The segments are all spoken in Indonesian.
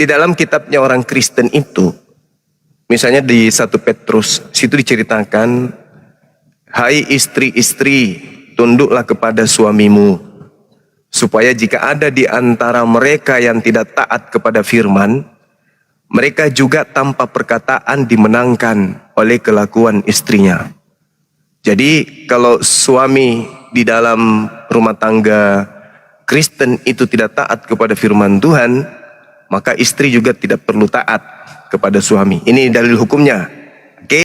Di dalam kitabnya orang Kristen itu, misalnya di 1 Petrus, situ diceritakan, hai istri-istri, tunduklah kepada suamimu, supaya jika ada di antara mereka yang tidak taat kepada firman, mereka juga tanpa perkataan dimenangkan oleh kelakuan istrinya. Jadi kalau suami di dalam rumah tangga Kristen itu tidak taat kepada firman Tuhan, maka istri juga tidak perlu taat kepada suami. Ini dalil hukumnya. Oke.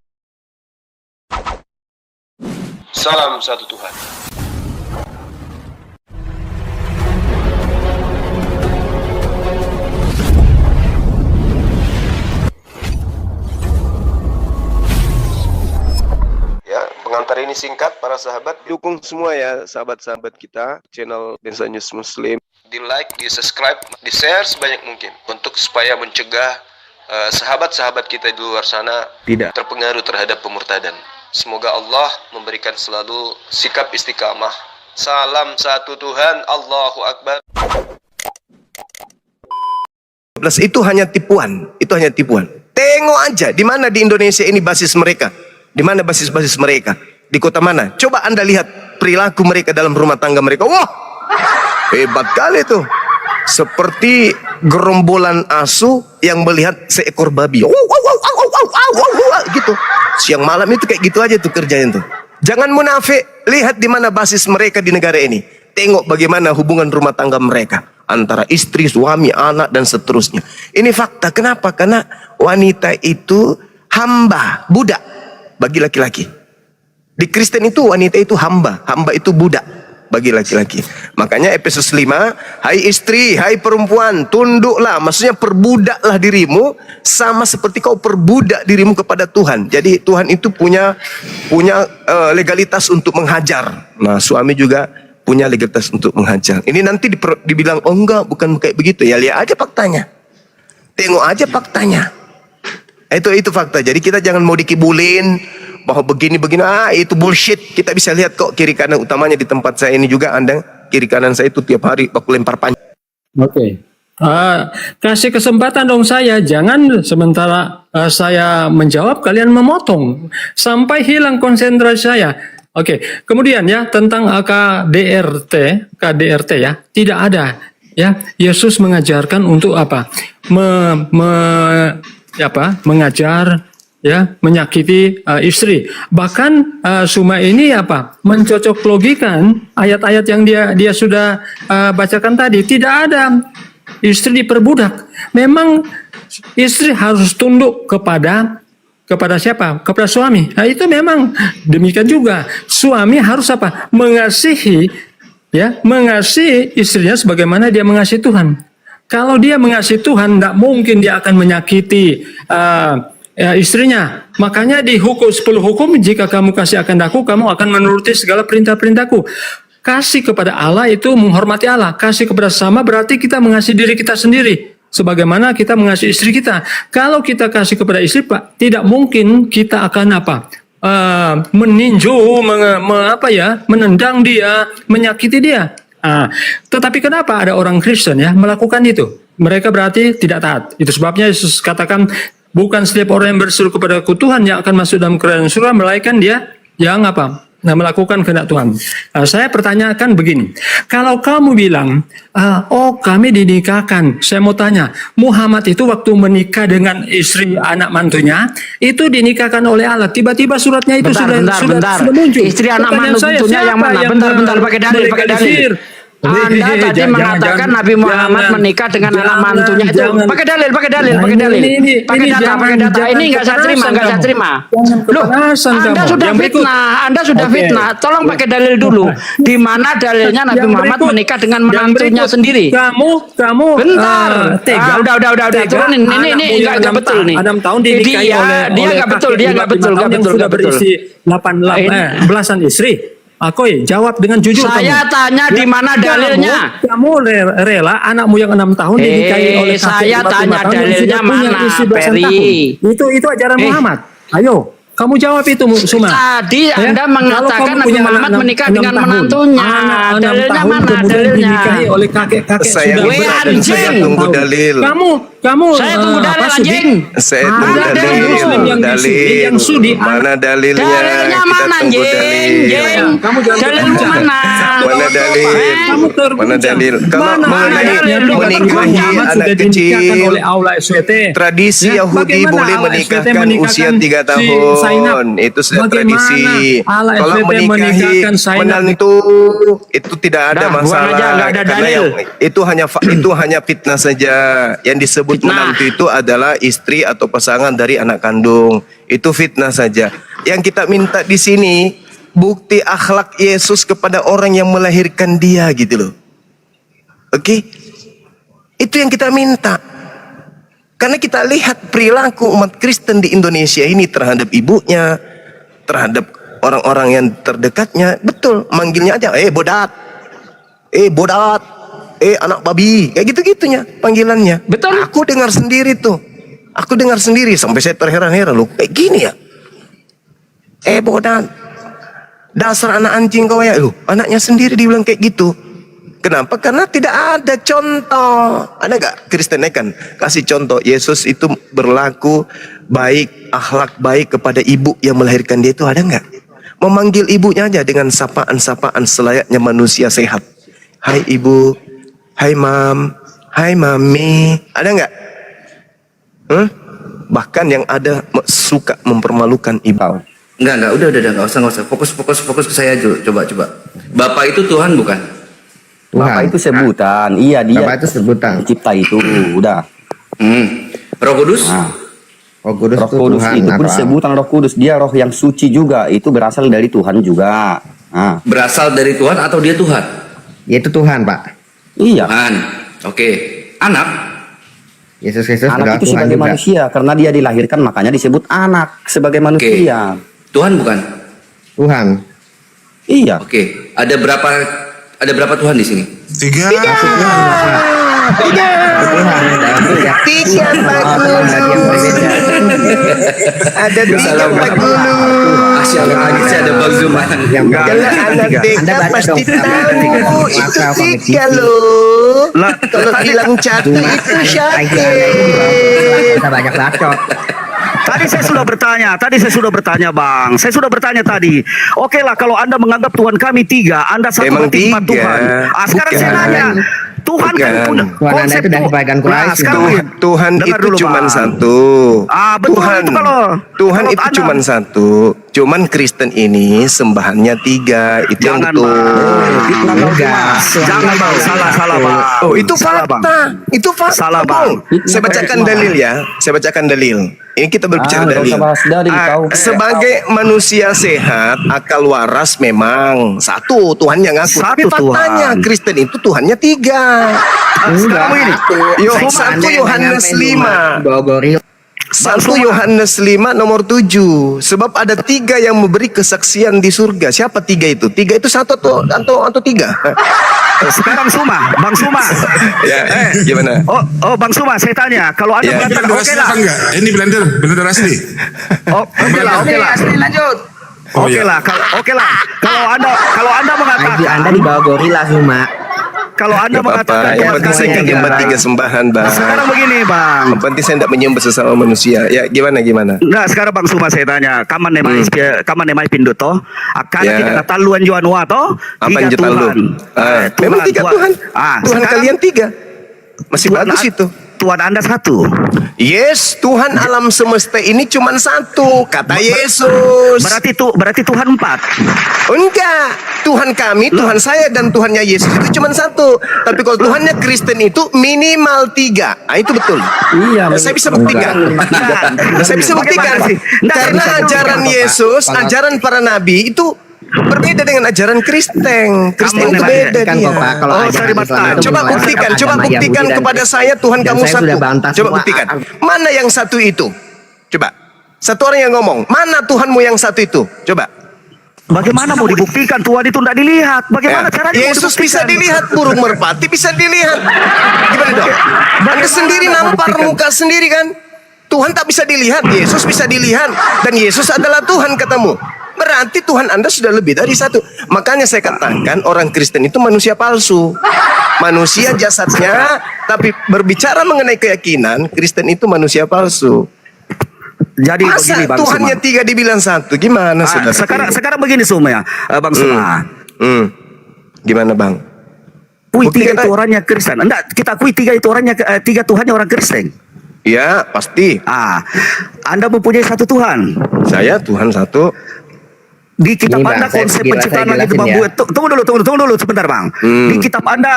Salam satu Tuhan. Ya, pengantar ini singkat para sahabat. Dukung semua ya sahabat-sahabat kita channel Densa News Muslim. Di like, di subscribe, di share sebanyak mungkin untuk supaya mencegah sahabat-sahabat kita di luar sana tidak terpengaruh terhadap pemurtadan. Semoga Allah memberikan selalu sikap istiqamah. Salam satu Tuhan, Allahu Akbar. Itu hanya tipuan, itu hanya tipuan. Tengok aja di mana di Indonesia ini basis mereka. Di mana basis-basis mereka? Di kota mana? Coba Anda lihat perilaku mereka dalam rumah tangga mereka. Wah! Hebat kali tuh. Seperti gerombolan asu yang melihat seekor babi. Gitu. Siang malam itu kayak gitu aja tuh kerjanya tuh. Jangan munafik. Lihat di mana basis mereka di negara ini. Tengok bagaimana hubungan rumah tangga mereka. Antara istri, suami, anak, dan seterusnya. Ini fakta. Kenapa? Karena wanita itu hamba, budak bagi laki-laki. Di Kristen itu wanita itu hamba. Hamba itu budak bagi laki-laki. Makanya Efesus 5, hai istri, hai perempuan, tunduklah, maksudnya perbudaklah dirimu sama seperti kau perbudak dirimu kepada Tuhan. Jadi Tuhan itu punya legalitas untuk menghajar. Nah, suami juga punya legalitas untuk menghajar. Ini nanti dibilang, oh enggak, bukan kayak begitu. Ya lihat aja faktanya. Tengok aja faktanya. Itu fakta. Jadi kita jangan mau dikibulin bahwa begini, itu bullshit. Kita bisa lihat kok kiri kanan, utamanya di tempat saya ini juga, Anda kiri kanan saya itu tiap hari aku lempar panjang. Oke. Kasih kesempatan dong saya, jangan sementara saya menjawab kalian memotong sampai hilang konsentrasi saya. Oke. Kemudian ya tentang KDRT ya, tidak ada ya. Yesus mengajarkan untuk apa? Mengajar ya, menyakiti istri. Bahkan Suma ini apa? Mencocok logikan ayat-ayat yang dia sudah bacakan tadi. Tidak ada istri diperbudak. Memang istri harus tunduk kepada siapa? Kepada suami. Nah, itu memang demikian juga. Suami harus apa? Mengasihi istrinya sebagaimana dia mengasihi Tuhan. Kalau dia mengasihi Tuhan, tidak mungkin dia akan menyakiti istrinya. Makanya di 10 hukum, jika kamu kasih akan aku, kamu akan menuruti segala perintah-perintahku. Kasih kepada Allah itu menghormati Allah. Kasih kepada sesama berarti kita mengasihi diri kita sendiri. Sebagaimana kita mengasihi istri kita. Kalau kita kasih kepada istri, Pak, tidak mungkin kita akan meninju, menendang dia, menyakiti dia. Tetapi kenapa ada orang Kristen ya melakukan itu? Mereka berarti tidak taat. Itu sebabnya Yesus katakan, bukan setiap orang yang berseru kepada Tuhan yang akan masuk dalam kerajaan surga, melainkan dia yang melakukan kehendak Tuhan. Saya pertanyakan begini, kalau kamu bilang, kami dinikahkan, saya mau tanya, Muhammad itu waktu menikah dengan istri anak mantunya, itu dinikahkan oleh Allah. Tiba-tiba suratnya itu sudah muncul. Istri anak mantunya yang mana? Bentar, pakai dalil. Anda tadi mengatakan Nabi Muhammad menikah dengan anak mantunya itu. Pakai dalil. Pakai data. Ini nggak saya terima. Loh, Anda sudah fitnah. Tolong pakai dalil dulu. Di mana dalilnya Nabi Muhammad menikah dengan menantunya sendiri? Kamu bentar. Udah turunin. Ini nggak betul nih. 6 tahun dinikahi dia nggak betul. Sudah berisi 8 belasan istri. Jawab dengan jujur. Saya tanya di mana dalilnya? Kamu rela anakmu yang 6 tahun dinikahi oleh kakek. Saya tanya dalilnya mana, Peri? Itu ajaran Muhammad. Ayo, kamu jawab itu, Suma. Tadi Anda mengatakan Nabi Muhammad menikah dengan menantunya. Dalilnya mana? Dalilnya dinikahi oleh kakek-kakek saya sudah anjing. Tunggu dalil. Kamu Saya tunggu dalil, apa, sudi? anjing. Saya tunggu Ada dalil. Muslim yang disudi, yang sudi. Mana dalilnya? Dalilnya Kita mana, tunggu anjing? dalil. Jeng. Kamu jangan Dalilmu berbincang. mana? Mana dalil? Kamu terguncang. Mana dalil? Kalau Mana mengenai dalil? menikahi Muhammad anak sudah dinikahkan kecil, oleh Allah SWT. tradisi Ya, Yahudi bagaimana boleh Allah menikahkan SWT usia 3 si tahun. Zainab? Itu sudah Bagaimana tradisi. Allah Kalau SWT menikahi menikahkan Zainab? menantu itu tidak ada Dah, buang masalah. aja, nggak ada Karena dalil. itu hanya fitnah saja. Yang disebut Fitnah. menantu itu adalah istri atau pasangan dari anak kandung. Itu fitnah saja. Yang kita minta di sini bukti akhlak Yesus kepada orang yang melahirkan dia gitu loh. Oke? Itu yang kita minta. Karena kita lihat perilaku umat Kristen di Indonesia ini terhadap ibunya, terhadap orang-orang yang terdekatnya, betul, manggilnya aja, bodat, bodat, anak babi, kayak gitu-gitunya panggilannya. Betul. Aku dengar sendiri tuh. Aku dengar sendiri sampai saya terheran-heran loh, kayak gini ya. Bodat. Dasar anak anjing kau ya. Loh, anaknya sendiri dibilang kayak gitu. Kenapa? Karena tidak ada contoh. Ada gak Kristen kan? Kasih contoh. Yesus itu berlaku baik, akhlak baik kepada ibu yang melahirkan dia itu ada gak? Memanggil ibunya aja dengan sapaan-sapaan selayaknya manusia sehat. Hai ibu, hai mam, hai mami. Ada gak? Bahkan yang ada suka mempermalukan ibu. Enggak, udah, enggak usah. Fokus ke saya aja. Coba. Bapak itu Tuhan bukan? Bapak itu sebutan, iya dia. Bapak itu sebutan. Cipta itu, udah. Roh Kudus? Nah, Roh Kudus Roh Kudus Tuhan, itu pun Abraham. sebutan Roh Kudus, dia Roh yang suci juga, itu berasal dari Tuhan juga. Nah, Berasal dari Tuhan atau dia Tuhan? Yaitu Tuhan, Pak. iya. Tuhan. Oke. Anak? Yesus Kristus adalah Anak itu Tuhan sebagai juga. manusia, karena dia dilahirkan makanya disebut anak sebagai manusia. Tuhan bukan? Iya. Tuhan. Oke. Ada berapa Tuhan di sini? Tiga Tuhan. Tiga Ada tiga Bagulu. Masya Allah, lagi sih ada Bang Zuman. Kalau anak TK Anda baca pasti dong, tahu itu tiga loh. Kalau bilang satu itu syakir. Kita banyak bacot. Tadi saya sudah bertanya, Bang. Saya sudah bertanya tadi. Oke lah, kalau Anda menganggap Tuhan kami tiga, Anda satu Emang berarti empat tiga. Tuhan. Sekarang saya Bukan. nanya, Tuhan kan Bukan. punya Tuhan Anda konsep itu dari bagian Quraisy. sekarang Tuhan dengar itu dulu, cuma Bang. satu. Betul Tuhan, itu Tuhan kalau itu Anda- cuma satu. Cuman Kristen ini sembahannya tiga. Itu yang Jangan, betul. Bang. Enggak. Jangan, Bang. Salah, Bang. Oh, itu Salah, fakta. Bang. Itu fakta. Salah, Bang. Saya bacakan dalil ya. Saya bacakan dalil. Ini kita berbicara nggak dalil. usah bahas dalil, kau. Sebagai manusia sehat, akal waras memang satu Tuhan yang ngaku. Tapi Satu faktanya Tuhan. Kristen itu Tuhannya tiga. Sekarang begini. Satu Yohanes 5. Bogoril. 1 Yohanes 5 nomor 7. Sebab ada tiga yang memberi kesaksian di surga. Siapa tiga itu? Tiga itu satu atau tiga? Sekarang Bang Suma. Ya, gimana? Oh, Bang Suma, saya tanya, kalau Anda Ya. mengatakan Blender oke asli lah. apa enggak? Ini blender asli. Oke lah. Lanjut. Oh, Oke iya. lah. Kalau Anda mengatakan Baju Anda dibawa gorila semua. kalau Anda Gak mengatakan apa-apa. Yang Tuhan penting saya kami kan tiga. nyembah tiga sembahan, Bang. Sekarang begini, Bang. Yang penting saya tidak menyembah sesama manusia. Ya, gimana? Nah, sekarang Bang Suma saya tanya, kaman nemai pindut toh? Akan Ya. tidak taluan juanua toh? Apa Tiga yang jutaan lu? Tuhan. Memang tiga Tuhan. Tuhan sekarang kalian tiga. Masih Tuhan bagus itu. Tuhan Anda satu. Yes, Tuhan alam semesta ini cuma satu, kata Yesus. Berarti Tuhan empat. Enggak, Tuhan kami, Tuhan saya dan Tuhannya Yesus itu cuma satu. Tapi kalau Tuhannya Kristen itu minimal tiga. Ah, itu betul. Iya. Saya bisa buktikan. Saya bisa buktikan. Bagaimana sih? Nggak, Karena bisa ajaran buktikan, Yesus, ajaran para nabi itu berbeda dengan ajaran Kristen. Kristen itu beda Kan, dia. Pak, kalau Oh, ajaran sorry, Mas. Islam itu Coba mulai buktikan, agama coba buktikan Yahudi dan- kepada saya Tuhan dan kamu saya satu. sudah bantah Coba semua. buktikan. Mana yang satu itu? Coba. Satu orang yang ngomong, mana Tuhanmu yang satu itu? Coba. Bagaimana mau dibuktikan Tuhan itu tidak dilihat? Bagaimana Ya. caranya mau Yesus bisa dibuktikan? dilihat, burung merpati bisa dilihat. Gimana dong? Anda sendiri nampar muka sendiri kan? Tuhan tak bisa dilihat, Yesus bisa dilihat. Dan Yesus adalah Tuhan katamu. Berarti Tuhan Anda sudah lebih dari satu. Makanya saya katakan orang Kristen itu manusia palsu. Manusia jasadnya, tapi berbicara mengenai keyakinan, Kristen itu manusia palsu. Jadi Masa begini Bang Tuhannya Suma. 3 dibilang 1? Gimana saudara? Sekarang begini Suma ya, Bang Suma. Gimana Bang? Kui Bukti 3 kata- itu orangnya Kristen. Enggak, kita akui 3 itu orangnya 3 Tuhannya orang Kristen. Ya pasti. Anda mempunyai satu Tuhan. Saya Tuhan satu. Di kitab Ini, Bang, Anda saya konsep gila, penciptaan saya langit jelasin bambu. ya. Tunggu dulu sebentar Bang. Di kitab Anda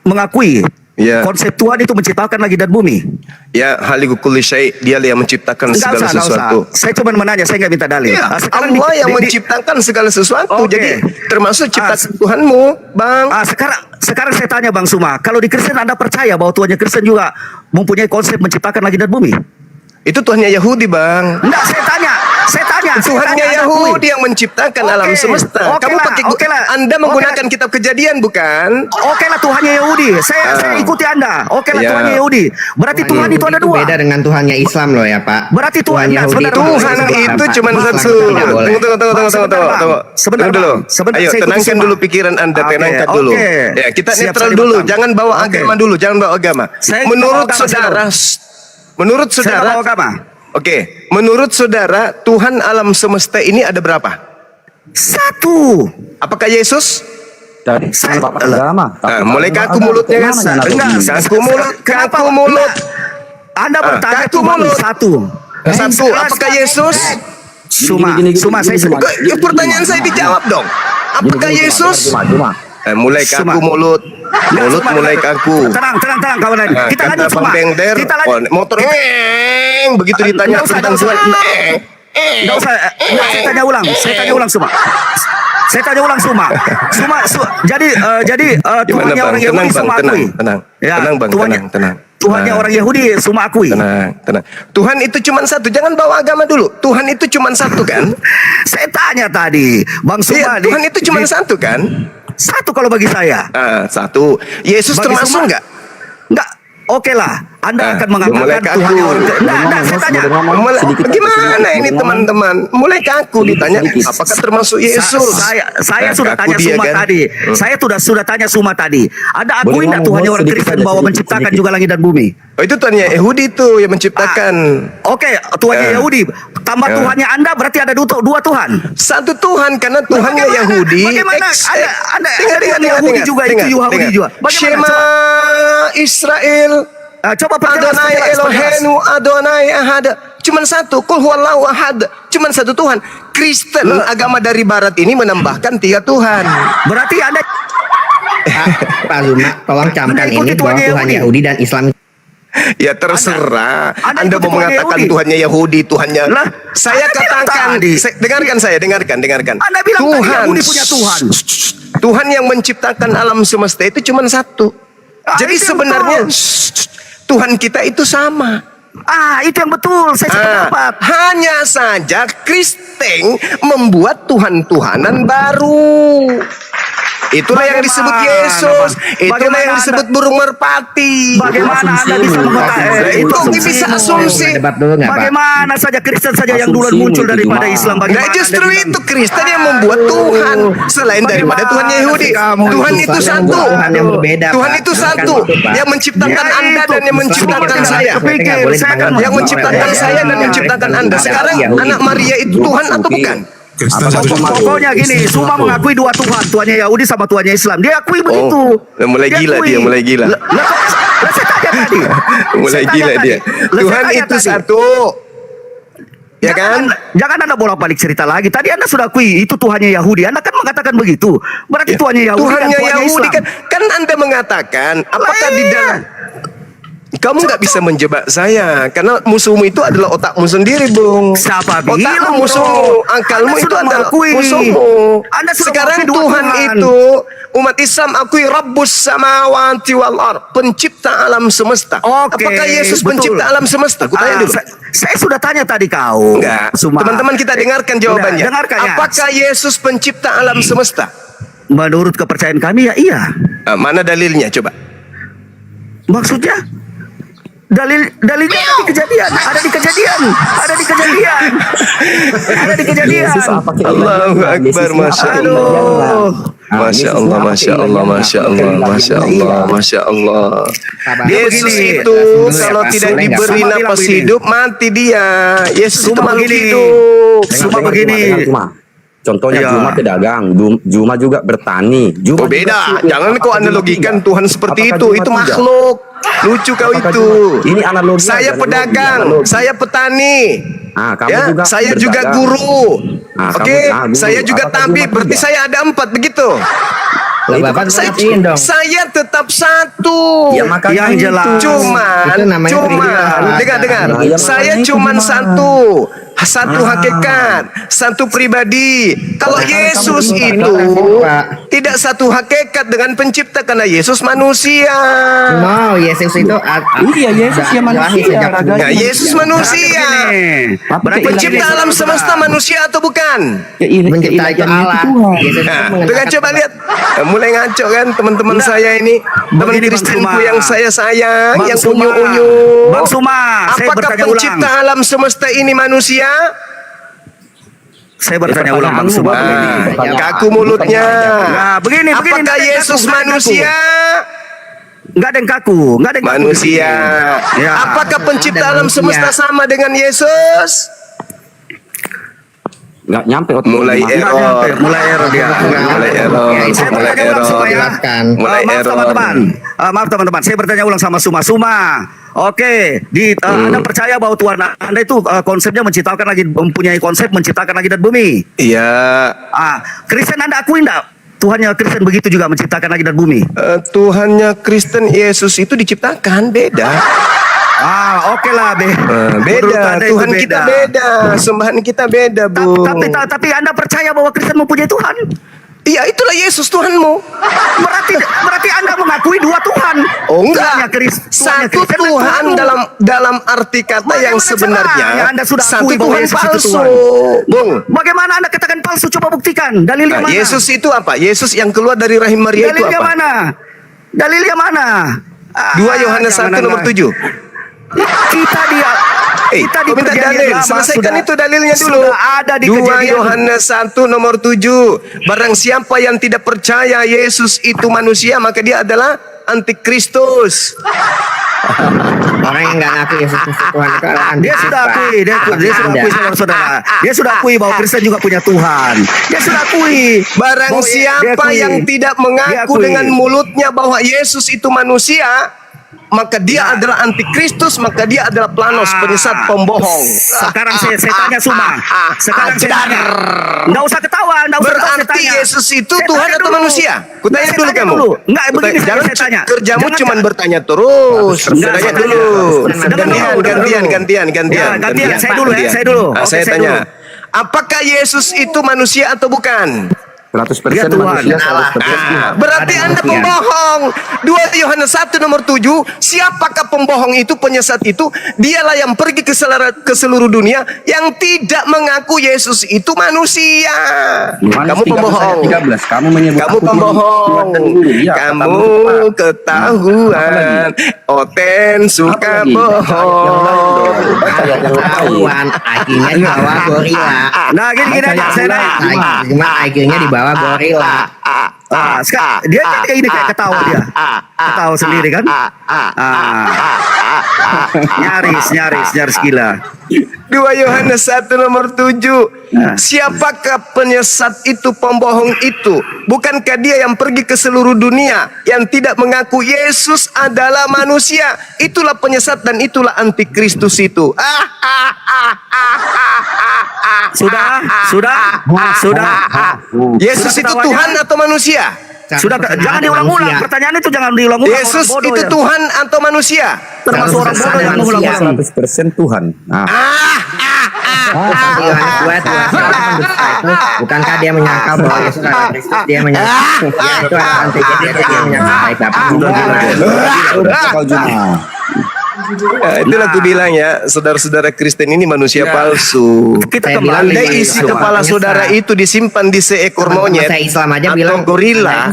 mengakui Ya. konsep Tuhan itu menciptakan langit dan bumi. Ya haliku kulli syai, dia yang menciptakan segala sesuatu. Saya cuma menanya, saya nggak minta dalil. Ya, Sekarang Allah yang di- menciptakan segala sesuatu. Oke. Jadi termasuk ciptaan Tuhanmu, Bang. sekarang saya tanya Bang Suma, kalau di Kristen Anda percaya bahwa Tuhannya Kristen juga mempunyai konsep menciptakan langit dan bumi? Itu Tuhannya Yahudi, Bang. Enggak, saya tanya. Tuhannya Anda Yahudi akui. yang menciptakan Oke, alam semesta. oke Kamu lah, pakai oke lah. Anda menggunakan Oke. kitab Kejadian bukan? Oke lah Tuhannya Yahudi. Saya ikuti Anda. Oke lah Ya. Tuhannya Yahudi. Berarti Tuhan itu ada dua. Beda dengan Tuhannya Islam loh ya Pak. Berarti Tuhan- Yahudi sebentar, itu Bang. Tuhan Islam, itu Pak. cuma Islam satu. itu tidak boleh. Tunggu. Sebentar, dulu. Bang. Sebentar, Ayo saya ikuti tenangkan semua. dulu pikiran Anda, Oke, tenangkan dulu. oke. Ya, kita Siap, netral saya dulu. dipotong. Jangan bawa Oke. agama dulu, jangan bawa agama. Saya Menurut bawa agama, saudara, menurut Saya saudara, bawa agama. Oke, menurut saudara Tuhan alam semesta ini ada berapa? Satu. Apakah Yesus? Dari agama. Mulai kaku mulutnya kan? Kaku mulut, Kenapa? kaku mulut. Anda bertanya kaku cuma mulut. satu. Satu, apakah Yesus? Suma, saya sudah. Ya, pertanyaan saya dijawab dong. Apakah Yesus? Mulai kaku Suma. mulut. Mulut Suma, mulai kaku. Tenang kawan. Kita lanjut Suma. Bengder, Kita lanjut. motor begitu ditanya Nggak usah, tentang nggak usah. Tuhan. Enggak usah. Saya tanya ulang Suma. Saya tanya ulang Suma. Jadi Tuhannya Bang? orang Tenang, Yahudi Bang. Suma Tenang, akui. tenang. Ya, Tenang, Bang. Tuhannya, Tenang. Tuhannya Tenang. orang Yahudi Suma akui. Tenang. Tuhan itu cuma satu. Jangan bawa agama dulu. Tuhan itu cuma satu kan? Saya tanya tadi, Bang Suma. Iya, Tuhan itu cuma satu kan? Satu kalau bagi saya. Satu. Yesus Bagi termasuk Suma? nggak? Enggak. Oke lah, Anda akan mulai mengatakan kaku. Tuhannya orang. Enggak, saya tanya. Gimana ini teman-teman? Mulai kaku ditanya apakah termasuk Yesus? Saya sudah Kaku tanya dia Suma kan? tadi. Saya sudah tanya Suma tadi. Anda akui enggak Tuhannya orang Kristen bahwa menciptakan juga langit dan bumi? Oh, itu Tuhannya Yahudi itu yang menciptakan. Oke, Tuhannya Yahudi. Tambah Tuhannya Anda berarti ada dua Tuhan. Satu Tuhan karena Tuhannya Bagaimana? Yahudi. Bagaimana? Anda Dengar, Yahudi juga, itu Yahudi juga. Bagaimana? Shema Israel. Coba perjelas. Adonai Eloheinu Adonai Ahad. Cuman satu, Qul huwallahu ahad. Cuman satu Tuhan. Kristen agama dari barat ini menambahkan 3 Tuhan. Berarti Anda Pak Zuma, tolong camkan ikuti ini bahwa Tuhannya Tuhan Yahudi. Yahudi dan Islam. Ya terserah. Anda Anda ikuti mau Tuhannya mengatakan Yahudi. Tuhannya Yahudi, Tuhannya. Lah, Saya Anda bilang katakan, tadi. dengarkan. Anda bilang tadi Yahudi punya Tuhan. Tuhan yang menciptakan alam semesta itu cuma satu. Jadi itu yang sebenarnya betul. Tuhan kita itu sama. itu yang betul. Saya sependapat. Hanya saja Kristen membuat Tuhan-Tuhanan baru. Itulah yang disebut Bagaimana, Yesus. Bang? Itulah yang Bagaimana disebut burung merpati. Bagaimana Anda bisa mengatakan Itu bisa asumsi. Debat dulu nggak Pak? Bagaimana saja Kristen saja yang duluan muncul daripada Islam? Nah Bagaimana justru Anda bilang? itu Kristen yang membuat Tuhan selain daripada Tuhan Yahudi. Tuhan itu satu. Tuhan yang berbeda, Tuhan Pak. itu Bukan satu itu, Pak. yang menciptakan Ya, Anda itu. dan yang menciptakan Saya saya. kepikir, saya akan Yang menciptakan saya dan menciptakan Anda. Sekarang anak Maria itu Tuhan atau bukan? Kristen satu Pokoknya gini, Suma mengakui 2 Tuhan, Tuhannya Yahudi sama Tuhannya Islam. Dia akui begitu. Mulai gila akui. dia, mulai gila. Lah, saya tanya tadi. Mulai Saya tanya gila tadi. dia. Lah, saya Tuhan tanya itu tadi. satu. Ya kan? Jangan Anda bolak-balik cerita lagi. Tadi Anda sudah akui itu Tuhannya Yahudi. Anda kan mengatakan begitu. Berarti Tuhannya Yahudi dan Tuhannya Tuhannya Yahudi Islam. kan Anda mengatakan apakah di iya. dalam kamu nggak bisa menjebak saya karena musuhmu itu adalah otakmu sendiri, Bung. Siapa bilang, Otakmu bro? musuhmu, akalmu Anda itu sudah adalah mengakui. musuhmu. Anda sudah Sekarang mengakui 2 Tuhan Tuhan. itu umat Islam akui Rabbus samawati wal ard, pencipta alam semesta. Oke, Apakah Yesus betul. pencipta alam semesta? Aku tanya dulu. Saya sudah tanya tadi kau. Enggak. Suma. Teman-teman kita dengarkan jawabannya. Udah, dengarkan ya. Apakah Yesus pencipta alam semesta? Menurut kepercayaan kami ya iya. Mana dalilnya coba? Maksudnya dalilnya ada di kejadian. Ada di kejadian. Yesus apa Allahu Akbar, Masya Allah. Masya Allah, Masya Allah, Masya Allah, Masya Allah, Masya Allah. Yesus begini. itu Sebenarnya kalau Pak, tidak boleh nggak? diberi Cuma napas bilang hidup, mati dia. Yesus itu Cuma makhluk begini. hidup. Cuma begini. Contohnya Iya. Juma pedagang, Juma juga bertani. Juma Oh beda, juga- jangan kau Apakah Juma analogikan tidak? Tuhan seperti Apakah itu Juma tidak? makhluk. Lucu kau Apakah itu. Juma- Ini analogi, Saya analogi, pedagang, analogi. saya petani. Kamu Ya, juga saya juga berdagang. guru. Kamu- Oke, guru. saya juga Apakah tabib. Juma Berarti tidak? saya ada 4 begitu. Loh, Bapak Saya, ngertiin dong. saya tetap satu. Ya makanya Yang jelas. Cuman, Itu namanya pribadi. dengar. Nah, yang Saya makanya itu cuman gimana? satu hakikat, satu pribadi. Kalau Padahal Yesus kamu itu Pak. tidak satu hakikat dengan pencipta karena Yesus manusia. Mau Yesus itu Iya, Yesus ya manusia, Nah, Yesus manusia. Berarti Pencipta begini, alam saudara. semesta manusia atau bukan? mencipta itu Allah. Yesus itu Nah, mengatakan dengan coba lihat, mulai ngaco kan teman-teman saya ini, teman Begini, Bang Kristenku Suma. yang saya sayang, Bang yang Suma. unyu-unyu. Bang Suma, saya Apakah bertanya pencipta ulang. alam semesta ini manusia? Saya bertanya ulang Bang pertanyaanmu, Suma. Bang. begini. Ah, kaku mulutnya. Nah, begini. Apakah nggak ada yang Yesus kaku, nggak ada yang manusia? kaku. Nggak ada yang kaku, nggak ada yang kaku. Manusia. Ya. Apakah pencipta Ada alam manusia. semesta sama dengan Yesus? Nggak nyampe otak Mulai Juma. Nggak nyampe, mulai error dia. Mulai error. Ya, itu Saya Mulai bertanya ulang error. supaya Jelaskan. Mulai maaf error. teman-teman. Maaf teman-teman, saya bertanya ulang sama Suma. Oke, Anda percaya bahwa Tuhan Anda itu konsepnya menciptakan lagi, mempunyai konsep menciptakan langit dan bumi? Iya. Kristen Anda akui enggak? Tuhannya Kristen begitu juga menciptakan langit dan bumi. Tuhannya Kristen Yesus itu diciptakan beda. Oke lah, Menurut Beda. Anda itu Tuhan kita beda. Sembahan kita beda, Bu. Tapi Anda percaya bahwa Kristen mempunyai Tuhan? Iya, itulah Yesus Tuhanmu. Berarti Anda mengakui dua Tuhan. Oh Tuhannya enggak. Tuhannya Satu Kristen dan Tuhan Tuhanmu. dalam arti kata Bagaimana yang sebenarnya caranya Anda sudah satu akui bahwa Tuhan Yesus itu palsu. Tuhan? Bung. Bagaimana Anda katakan palsu? Coba buktikan. Dalilnya Nah, mana? Yesus itu apa? Yesus yang keluar dari rahim Maria itu Dalilnya apa? mana? Dalilnya mana? 2 Yohanes 1 nomor 7. Kita di kau minta perjanjian dalil. lama Selesaikan sudah- itu dalilnya dulu. Sudah ada di 2 kejadian. Yohanes 1 nomor 7. Barang siapa yang tidak percaya Yesus itu manusia, maka dia adalah antikristus. Orang yang nggak ngaku Yesus itu Tuhan itu adalah Dia sudah akui, dia sudah akui saudara-saudara. Dia sudah akui bahwa Kristen juga punya Tuhan. Dia sudah akui. Barang Bahwa dia siapa akui. yang tidak Dia mengaku akui. dengan mulutnya bahwa Yesus itu manusia, maka dia adalah antikristus, maka dia adalah planos, penyesat, pembohong. Sekarang saya tanya Suma. Sekarang saya tanya. Nggak usah ketawa, nggak usah ketawa, saya Berarti tanya. Yesus itu Saya Tuhan tanya atau dulu. manusia? Kutanya Saya dulu tanya kamu. dulu. Nggak, Kutanya- begini jangan saya tanya. kerjamu Jangan- cuma bertanya terus. Enggak, Tanya saya dulu. tanya. Gantian, saya dulu ya, saya dulu. Oke, Saya saya tanya. dulu. Apakah Yesus itu manusia atau bukan? 100% Dia Tuhan. manusia, 100% Tuhan. Berarti Anda pembohong. 2 Yohanes 1 nomor 7. Siapakah pembohong itu, penyesat itu? Dialah yang pergi ke seluruh dunia yang tidak mengaku Yesus itu manusia. Yohanes Kamu 13 pembohong. ayat 13. Kamu menyebut Kamu aku Tuhan pembohong. dan guru. Ya, Kamu katamu itu, Pak. ketahuan. Oten suka Apalagi? bohong. Baca ayat yang lain. Ketahuan IQ-nya di bawah gorila. Nah, gini aja, saya nanya. Cuma IQ-nya di bawah gorila. Sekarang dia ini kayak ketawa dia. Ketawa sendiri kan? Nyaris gila. 2 Yohanes 1 nomor 7. Siapakah penyesat itu, pembohong itu? Bukankah dia yang pergi ke seluruh dunia yang tidak mengaku Yesus adalah manusia? Itulah penyesat dan itulah antikristus itu. Sudah. Yesus itu ketawanya? Tuhan atau manusia? Sudah, jangan diulang-ulang. Pertanyaan itu jangan diulang-ulang. Yesus Orang bodoh itu ya. Tuhan atau manusia? Termasuk orang bodoh yang mengulang-ulang. 100% Tuhan. Nah, Yohanes 2 itu bukankah dia menyangkal bahwa Yesus adalah Kristus? Dia menyangkal dia itu adalah antikristus. Dia menyangkal baik Bapak. kau Juma. Itulah aku bilang ya, saudara-saudara Kristen ini manusia palsu. Kita Saya kembali. bilang Andai isi kepala saudara itu disimpan di seekor monyet Saya Islam aja atau bilang gorila,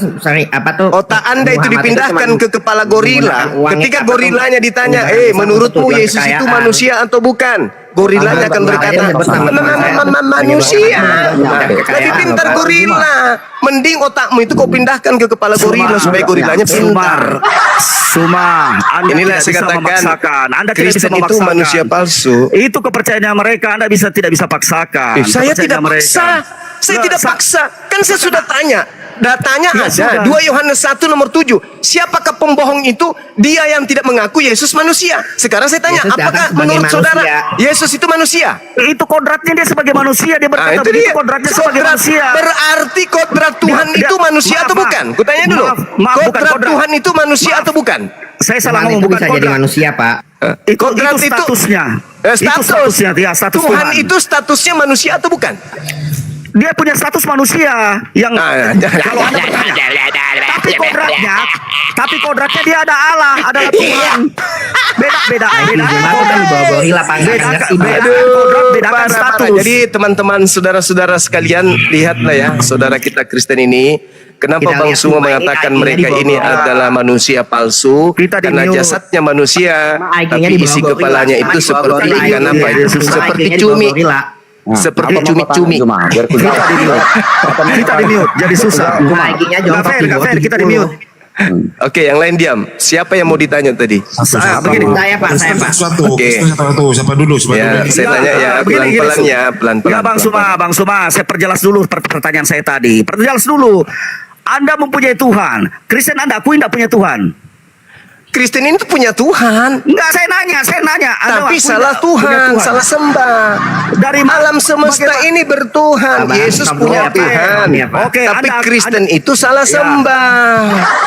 apa tuh? otak Anda itu Muhammad dipindahkan cuma ke kepala gorila. menggunakan uangnya Ketika apa tuh? gorilanya ditanya, Menggunakan menurutmu tujuan Yesus itu kekayaan." manusia atau bukan? Gorilanya akan berkata, manusia. Lebih pintar gorila. Mending otakmu itu kau pindahkan ke kepala gorila supaya gorilanya pintar. Suma, Anda Inilah tidak saya bisa katakan, memaksakan. Anda tidak bisa Kristen itu memaksakan. manusia palsu. Itu kepercayaan mereka. Anda tidak bisa paksakan. Saya tidak Kepercayaan paksa. Saya Loh, tidak paksa. Kan saya sudah tanya. Datanya ada 2 Yohanes 1 nomor 7. Siapakah pembohong itu? Dia yang tidak mengaku Yesus manusia. Sekarang saya tanya, Yesus datang apakah sebagai menurut saudara manusia. Yesus itu manusia? Itu kodratnya dia sebagai manusia. Dia berkata itu begitu dia. kodratnya sebagai Kodrat. manusia. Berarti kodrat Tuhan Dia- itu manusia maaf, atau maaf. bukan? Kutanya dulu. Maaf, bukan Kodrat kodrat. Tuhan itu manusia atau bukan? Saya salah Tuhan ngomong, itu bukan bisa jadi kodrat. manusia, Pak. Kodrat itu statusnya. Itu status. statusnya, ya, status Tuhan Tuhan. itu statusnya manusia atau bukan? Dia punya status manusia yang kalau Anda bertanya, tapi kodratnya dia ada Allah, adalah Tuhan. Beda. Cuma aku kan bawa gorila, Pak. Nggak ngerti, Pak. Bedakan Parah. status. Jadi teman-teman saudara-saudara sekalian, lihatlah ya saudara kita Kristen ini. Kenapa Kita Bang lihat Suma semua ini mengatakan ID-nya mereka di ini bawah. adalah manusia palsu? Kita Karena di-mute. jasadnya manusia, ID-nya tapi di bawah isi gorila. kepalanya itu Di bawah seperti gorila. ikan apa itu? Yesus. Seperti ID-nya di bawah cumi. gorila. Seperti Apa mau cumi-cumi. tanya, Cuma, biar ku jawab. Kita di mute, jadi susah. ID-nya Nggak fair, kita di mute. Oke, yang lain diam. Siapa yang mau ditanya tadi? Begini. Saya, Pak. Saya, Pak. Satu, Oke. satu, siapa dulu? Siapa Ya, dulu? saya tanya ya Begini, pelan-pelan Su. ya, pelan-pelan. Ya Bang Suma, saya perjelas dulu pertanyaan saya tadi. Perjelas dulu. Anda mempunyai Tuhan. Kristen Anda akui tidak punya Tuhan? Kristen ini tuh punya Tuhan. Enggak, saya nanya. Anda Tapi akui salah nggak punya Tuhan, salah sembah. Dari Alam semesta bagaimana? ini bertuhan. Abang, Yesus abang, punya abang, Tuhan. abang, Oke, Tapi Anda- Kristen itu salah Ya. sembah.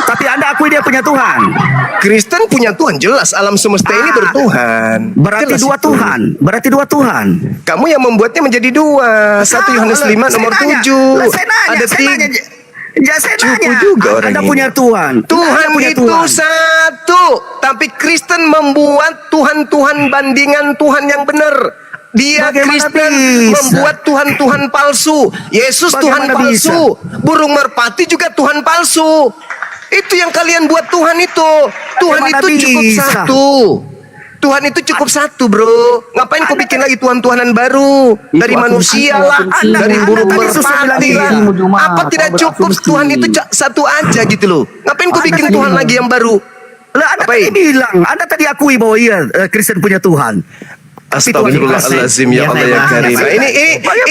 Tapi Anda akui dia punya Tuhan. Kristen punya Tuhan, jelas alam semesta ini bertuhan. Berarti Jelas dua itu. Tuhan. Berarti dua Tuhan. Kamu yang membuatnya menjadi dua. 1 Yohanes 5 nomor 7. Ada tiga. Saya Cukup nanya. juga orang Anda ini. punya Tuhan. Tuhan Anda punya itu Tuhan. satu, tapi Kristen membuat Tuhan-Tuhan bandingan Tuhan yang benar. Dia Bagaimana Kristen bisa? membuat Tuhan-Tuhan palsu. Yesus Tuhan Bagaimana palsu. Burung merpati juga Tuhan palsu. Itu yang kalian buat Tuhan itu. Tuhan Bagaimana itu cukup bisa? satu. Tuhan itu cukup satu, bro. Ngapain kau bikin lagi Tuhan-Tuhanan baru? Dari manusia lah, dari burung tadi susah merpati bilang lah. Apa tidak cukup Tuhan itu satu aja gitu loh? Ngapain kau bikin Tuhan lagi yang baru? Lah, Anda Apa tadi ini? bilang, Anda tadi akui bahwa iya Kristen punya Tuhan. Astagfirullahaladzim ya Allah ya Karim. Nah,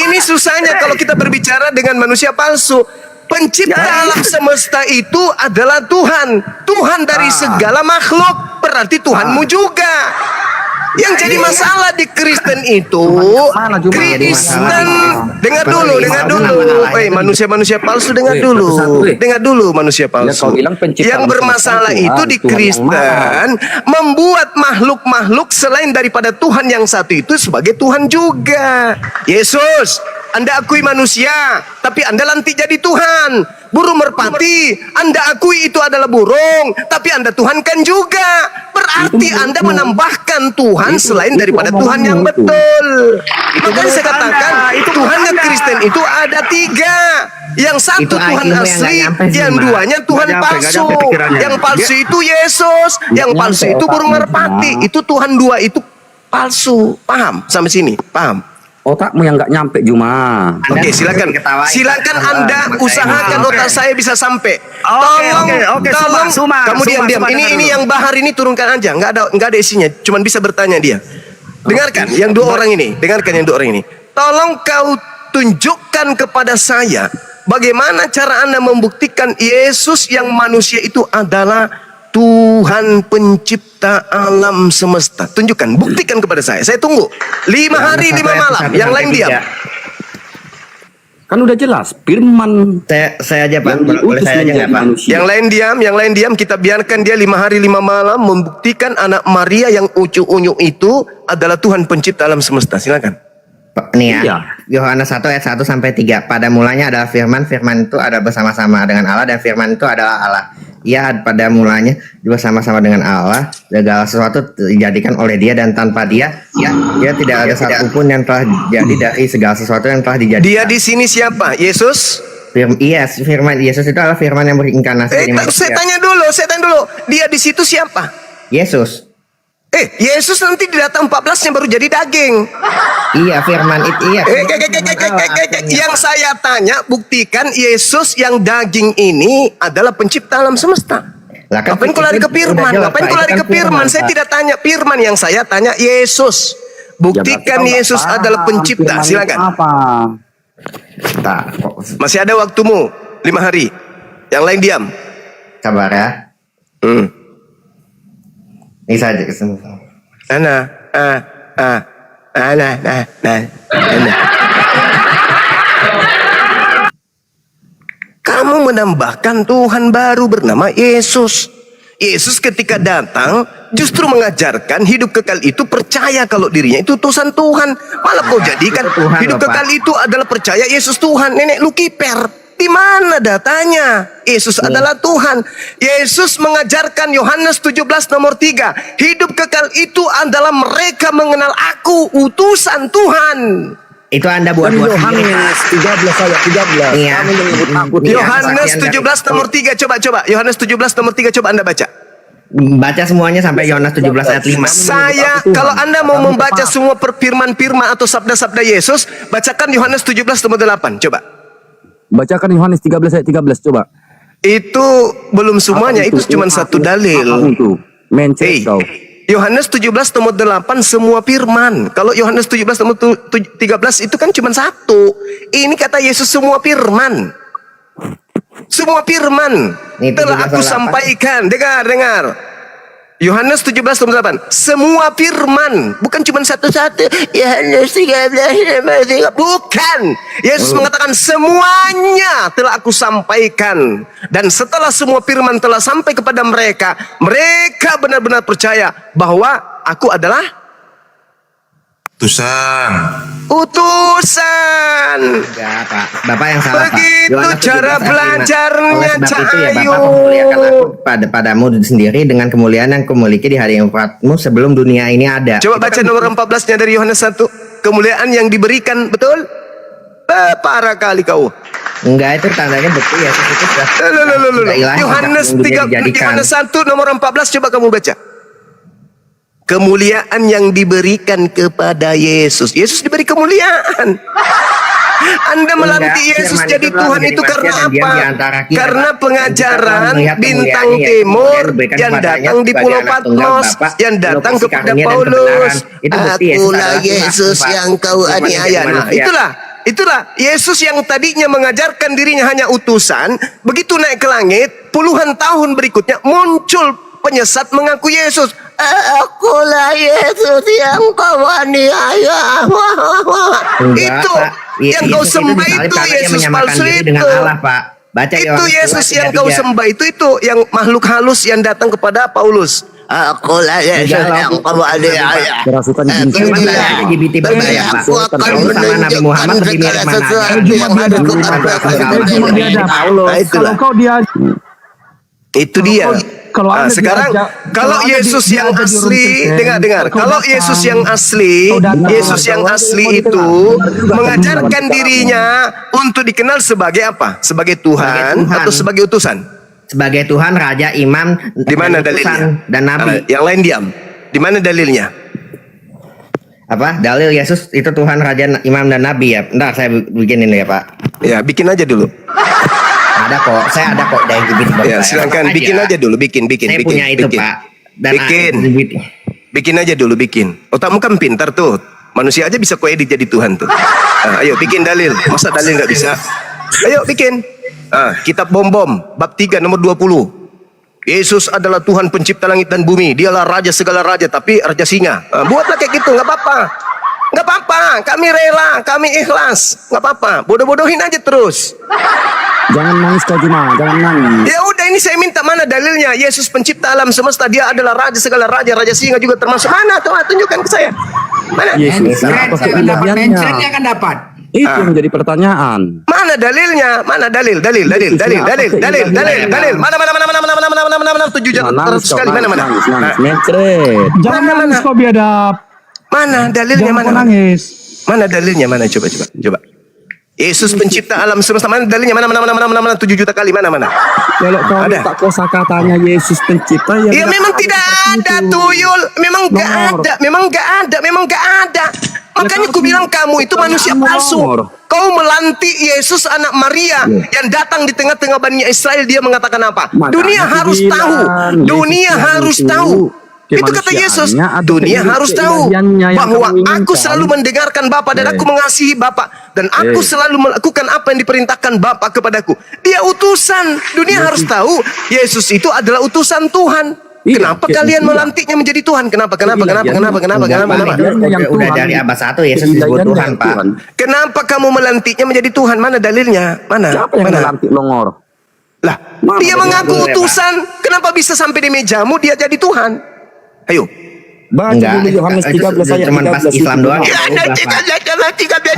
ini susahnya kalau kita berbicara dengan manusia palsu. Pencipta alam semesta itu adalah Tuhan. Tuhan dari segala makhluk. Berarti Tuhanmu juga. Yang jadi masalah di Kristen itu, Kristen, dengar dulu. Manusia-manusia palsu dengar dulu. Dengar dulu manusia palsu. kau bilang pencipta Yang alam bermasalah semesta itu Tuhan. di Tuhan yang Kristen membuat makhluk-makhluk selain daripada Tuhan yang satu itu sebagai Tuhan juga. Yesus, Anda akui manusia, tapi Anda lantik jadi Tuhan. Burung merpati, Anda akui itu adalah burung, tapi Anda tuhankan juga. Berarti Anda menambahkan Tuhan selain daripada Tuhan yang betul. Makanya saya katakan, Tuhannya Kristen itu ada 3. Yang satu Itu Tuhan ilmu yang asli, nggak nyampe sih, yang Mas. duanya Tuhan Nggak nyampe palsu. pikirannya. Yang palsu itu Yesus, yang palsu itu burung merpati. Itu Tuhan 2 itu palsu. Paham sampai sini? Paham? Otakmu yang nggak nyampe, Juma. Oke, silakan. Silakan Anda usahakan otak saya bisa sampai. Oke, Tolong. Suma, Kamu diam-diam. Suma, Ini dengar yang bahar ini turunkan aja. Nggak ada isinya. Cuman bisa bertanya dia. Dengarkan yang 2 orang ini. Dengarkan yang 2 orang ini. Tolong kau tunjukkan kepada saya bagaimana cara Anda membuktikan Yesus yang manusia itu adalah Tuhan pencipta alam semesta. Tunjukkan, buktikan kepada saya. Saya tunggu. 5 hari 5 malam. Yang lain diam. Kan udah jelas, firman Saya aja, Pak. yang Boleh diutus saya aja menjadi nggak, Pak? manusia. Yang lain diam. Kita biarkan dia 5 hari 5 malam membuktikan anak Maria yang ucu-unyu itu adalah Tuhan pencipta alam semesta. Silakan. Nih ya, Iya. Yohanes 1 ayat 1 sampai 3. Pada mulanya adalah firman, firman itu ada bersama-sama dengan Allah dan firman itu adalah Allah. Ia pada mulanya bersama-sama dengan Allah. Segala sesuatu dijadikan oleh Dia dan tanpa Dia, dia tidak ada satupun yang telah jadi dari segala sesuatu yang telah dijadikan. Dia di sini siapa? Yesus? Firman Yesus itu adalah firman yang berinkarnasi dari Saya manusia. tanya dulu. Dia di situ siapa? Yesus. Yesus nanti di data 14-nya baru jadi daging. Iya, firman itu iya. Yang saya tanya, buktikan Yesus yang daging ini adalah pencipta alam semesta. Lah, kan Ngapain kau lari ke firman? Ngapain kau lari ke firman? Saya tidak tanya firman, yang saya tanya Yesus. Buktikan Yesus adalah pencipta. Silakan. Apa? Masih ada waktumu 5 hari. Yang lain diam. Sabar ya. Ini saja Ana. Kamu menambahkan Tuhan baru bernama Yesus. Yesus ketika datang justru mengajarkan hidup kekal itu percaya kalau dirinya itu utusan Tuhan. Malah kau jadikan Tuhan, hidup Bapak. kekal itu adalah percaya Yesus Tuhan. Nenek lu kiper. Di mana datanya? Yesus adalah Tuhan. Yesus mengajarkan Yohanes 17 nomor 3. Hidup kekal itu adalah mereka mengenal aku, utusan Tuhan. itu Anda buat-buat sendiri. Yohanes 13 ayat 13. Iya. Kamu menyebut aku. Iya, Yohanes kesaksian 17 nomor 3. Coba. Yohanes 17 nomor 3. Coba Anda baca. Baca semuanya sampai Yohanes 17 ayat 5. Saya, kalau Anda mau membaca semua firman-firman atau sabda-sabda Yesus, bacakan Yohanes 17 nomor 8. Coba. Bacakan Yohanes 13 ayat 13 coba. Itu belum semuanya, itu cuma satu dalil. Itu mencet kau. Yohanes 17 nomor 8 semua firman. Kalau Yohanes 17 nomor 13 itu kan cuma satu. Ini kata Yesus semua firman. Semua firman Ini telah 17 aku nomor 8. sampaikan. Dengar. Yohanes 17 nomor 8. Semua firman, bukan cuma satu-satu. Yohanes 13 nomor 3. Bukan. Yesus mengatakan semuanya telah aku sampaikan. Dan setelah semua firman telah sampai kepada mereka, mereka benar-benar percaya bahwa aku adalah utusan. Enggak, Pak. Bapak yang salah, Pak. Begitu Yohanes 17 cara ayat 5. belajarnya, Oleh sebab itu ya, Cahayu. Bapak memuliakan aku padamu sendiri dengan kemuliaan yang kumiliki di hari Empatmu sebelum dunia ini ada. Coba baca nomor 14-nya dari Yohanes 1. Kemuliaan yang diberikan, betul? Parah kali kau. Enggak, itu tandanya betul ya. Itu sudah ilahi, Yohanes sudah 3, dijadikan. Yohanes 1 nomor 14, coba kamu baca. Kemuliaan yang diberikan kepada Yesus. Yesus diberi kemuliaan. Anda melantik Yesus firman jadi itu Tuhan menjadi itu karena manusia dan diam apa? di antara kita, Karena Pak. pengajaran Dan kita bintang melihat timur kemuliaan diberikan yang kepadanya datang di sebagai Pulau anak tunggal Patmos, Bapa, yang datang penuh kasih kepada karunia dan Paulus. kebenaran. Itu bukti Yesus Akulah adalah Tuhan, Yesus Pak. yang kau Cuma aniaya. menjadi Nah, manusia. itulah Yesus yang tadinya mengajarkan dirinya hanya utusan. Begitu naik ke langit, puluhan tahun berikutnya muncul penyesat mengaku Yesus. Akulah Yesus yang kau aniaya. Enggak, Itu Pak. yang kau Yesus sembah disalib itu karena dia Yesus menyamakan palsu diri itu. dengan Allah, Pak. Baca Itu Yohanes Yesus 2, yang kau 3. sembah itu yang makhluk halus yang datang kepada Paulus. Akulah Yesus yang kau aniaya. Kerasukan jin. Cuma tanya LGBT berbahaya, Pak. Aku akan Paulus sama Nabi Muhammad lebih mirip mana? Nah, itulah. Itu dia. Nah, sekarang kalau Yesus yang asli, dengar. Kalau Yesus yang asli itu mengajarkan dirinya untuk dikenal sebagai apa? Sebagai Tuhan atau sebagai utusan? Sebagai Tuhan, Raja, Imam, Di mana dan utusan, dalilnya? dan Nabi. Yang lain diam. Di mana dalilnya? Apa? Dalil Yesus itu Tuhan, Raja, Imam, dan Nabi ya. Bentar, saya bikinin ya, Pak. Ya, bikin aja dulu. Ada kok, saya ada kok dari LGBT Ya, berbahaya. silakan Bapak bikin aja dulu, bikin. Saya punya itu, Pak. Dan LGBT. Bikin aja dulu, bikin. Otakmu kan pintar tuh. Manusia aja bisa kau edit jadi Tuhan tuh. Nah, ayo bikin dalil. Masa dalil nggak bisa? Ayo bikin. Kitab Bom-Bom, bab 3 nomor 20. Yesus adalah Tuhan pencipta langit dan bumi. Dialah raja segala raja, tapi raja singa. Buatlah kayak gitu, nggak apa-apa. Nggak apa-apa, kami rela, kami ikhlas. Nggak apa-apa, bodoh-bodohin aja terus. Jangan nangis Kak Juma, jangan nangis. Ya udah, ini saya minta mana dalilnya? Yesus pencipta alam semesta, dia adalah raja segala raja, raja singa juga termasuk. Mana tuh? Tunjukkan ke saya. Mana? Yesus apa kelebihannya? akan dapat. Itu yang menjadi pertanyaan. Mana dalilnya? Mana dalil? Mana 700 sekali. Mana? Nangis, mencret. Jangan nangis kok biadab. Mana dalilnya? Mana? nangis. Mana dalilnya? Mana? Coba. Yesus pencipta alam semesta. Mana dalilnya? Mana 7 juta kali? Mana? Kalau kau Ada. minta kosakatanya Yesus pencipta ya. Ya memang tidak ada tuyul. Memang gak ada. Memang gak ada. Makanya aku bilang kamu itu manusia palsu. Kau melantik Yesus anak Maria yang datang di tengah-tengah Bani Israel. Dia mengatakan apa? Makanya Dunia aku harus bilang, tahu. Dunia Yesus harus itu tahu. Itu kata Yesus. kemanusiaannya ada Dunia harus tahu keilahiannya yang bahwa kamu inginkan. aku selalu mendengarkan Bapa dan aku mengasihi Bapa dan aku selalu melakukan apa yang diperintahkan Bapa kepadaku. Dia utusan. Dunia harus tahu Yesus itu adalah utusan Tuhan. Iya, Kenapa Yesus kalian juga. melantiknya menjadi Tuhan? Kenapa? Iya, udah dari abad 1 Yesus disebut Tuhan, Pak. Kenapa kamu melantiknya menjadi Tuhan? Mana dalilnya? Mana? Siapa yang Mana? melantik Longor? Lah, Mana dia mengaku boleh, Pak. utusan. Kenapa bisa sampai di mejamu dia jadi Tuhan? Ayo. Baca Enggak, dulu Yohanes itu 13 ayat cuman pas 13 Islam itu. doang. Ya, nanti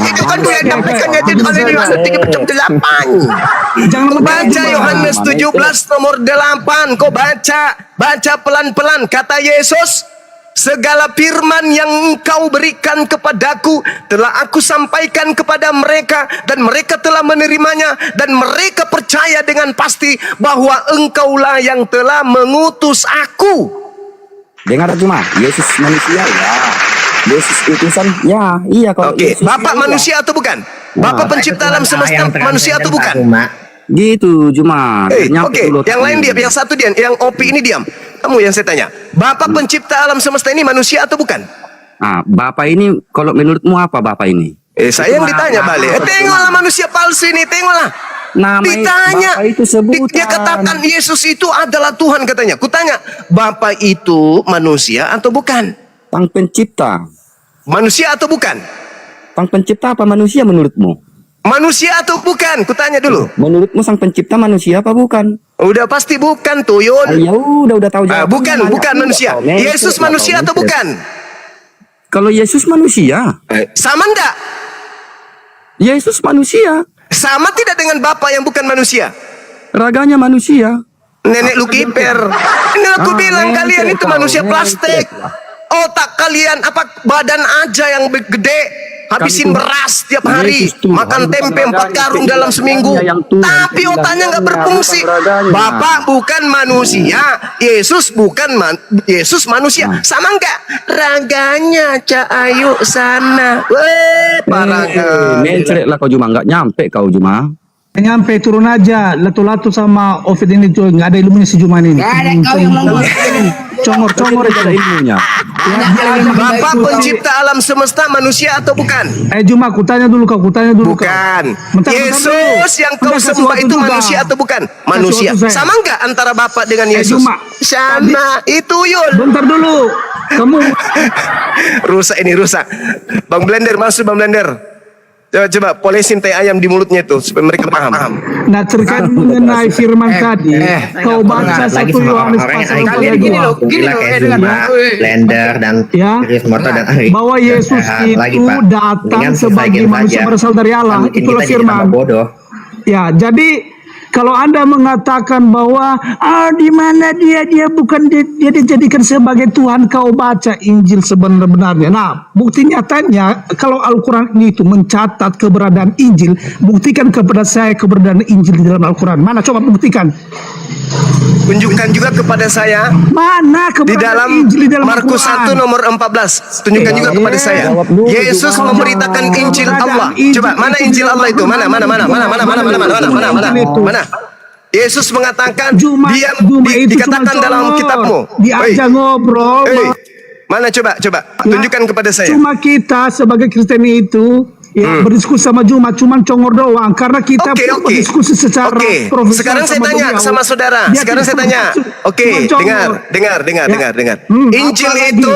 itu kan dia nyampaikan di Yohanes 3:8. Jangan Baca Yohanes 17 nomor 8. Kau baca pelan-pelan. Kata Yesus, segala firman yang engkau berikan kepadaku telah aku sampaikan kepada mereka dan mereka telah menerimanya dan mereka percaya dengan pasti bahwa engkaulah yang telah mengutus aku. Dengar cuma, Yesus manusia ya. Yesus utusan ya, iya kalau Oke, Yesus Bapak ya, manusia atau bukan? Bapak pencipta alam semesta manusia atau bukan? gitu cuma. Oke, yang lain diam, yang satu diam, yang Opi ini diam. Kamu yang saya tanya, Bapak pencipta alam semesta ini manusia atau bukan? Nah, Bapak ini kalau menurutmu apa Bapak ini? Saya yang ditanya balik. Tengoklah manusia palsu ini, tengoklah. Nama Ditanya, Bapak itu sebutan. dia katakan Yesus itu adalah Tuhan katanya. Kutanya, Bapak itu manusia atau bukan? Sang pencipta. Manusia atau bukan? Sang pencipta apa manusia menurutmu? Manusia atau bukan? Kutanya dulu. Menurutmu sang pencipta manusia apa bukan? Udah pasti bukan tuyul. Ya udah tahu jawabannya. Bukan manusia. Yesus manusia atau bukan? Kalau Yesus manusia, Sama enggak? Yesus manusia, Sama tidak dengan Bapak yang bukan manusia? raganya manusia. Nenek lu kiper. Ini aku bilang kalian itu manusia plastik. Otak kalian apa badan aja yang gede. Habisin beras tiap hari, makan tempe 4 karung dalam seminggu. Tapi otaknya nggak berfungsi. Bapak bukan manusia, Yesus bukan Yesus manusia. Sama nggak? Raganya Cak Ayu sana. Weh, parah. Mencret lah kau Juma, nggak nyampe kau Juma. Nyampe turun aja latu-latu sama Ovid ini tuh nggak ada ilmunya si Juman ini. Congor Ada ilmunya. Bapak pencipta alam semesta manusia atau bukan? Juma kutanya dulu kau. Bukan. Bentar Yesus dulu. yang kau Bentar, sembah kasih itu waktu juga. manusia atau bukan? Manusia. waktu saya. Sama enggak antara Bapak dengan Yesus? Juma. Sama. Itu Yul. Bentar dulu. Kamu Rusak ini rusak. Bang Blender masuk Bang Blender. Coba polesin teh ayam di mulutnya itu supaya mereka paham. nah terkait mengenai firman tadi, kau baca 1 Yohanes pasal 2 Blender dan Ya. Chris Moto dan Ari. bahwa Yesus Lagi, itu Pak. datang Mendingan sebagai selesaikan manusia saja. berasal dari Allah. Mungkin Itulah kita jadi firman. tambah bodoh. Ya, jadi kalau Anda mengatakan bahwa di mana dia bukan dia dijadikan sebagai Tuhan, kau baca Injil sebenar-benarnya. Nah, bukti nyatanya kalau Al-Qur'an itu mencatat keberadaan Injil, buktikan kepada saya keberadaan Injil di dalam Al-Qur'an. Mana coba buktikan. Tunjukkan juga kepada saya Mana di keberadaan dalam Injil di dalam Markus Al-Qur'an? 1 nomor 14. Tunjukkan juga kepada saya. Yesus memberitakan Injil Allah. Coba mana Injil Allah itu? Mana? Yesus mengatakan Juma itu dikatakan cuma dalam color. kitabmu. Diajak ngobrol. Mana coba tunjukkan kepada saya. Cuma kita sebagai Kristen itu berdiskusi sama Juma cuman congor doang karena kita berdiskusi secara profesional. Sekarang saya tanya beliau. sama saudara. Dia Sekarang saya tidak tanya. Oke, Dengar. Injil apalagi? itu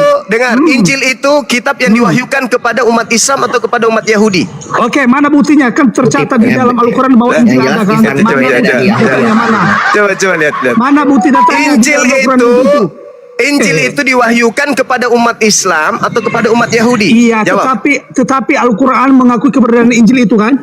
Injil itu kitab yang diwahyukan kepada umat Islam atau kepada umat Yahudi. Oke, mana buktinya? Kan tercatat di dalam Al-Qur'an bahwa Injil Yang ada jelas kan. Islam itu Mana beda dari buktinya mana? Coba lihat. Mana bukti datanya? di Injil dalam Al-Qur'an itu Injil itu diwahyukan kepada umat Islam atau kepada umat Yahudi? Iya, Jawab. tetapi Al-Qur'an mengakui keberadaan Injil itu kan?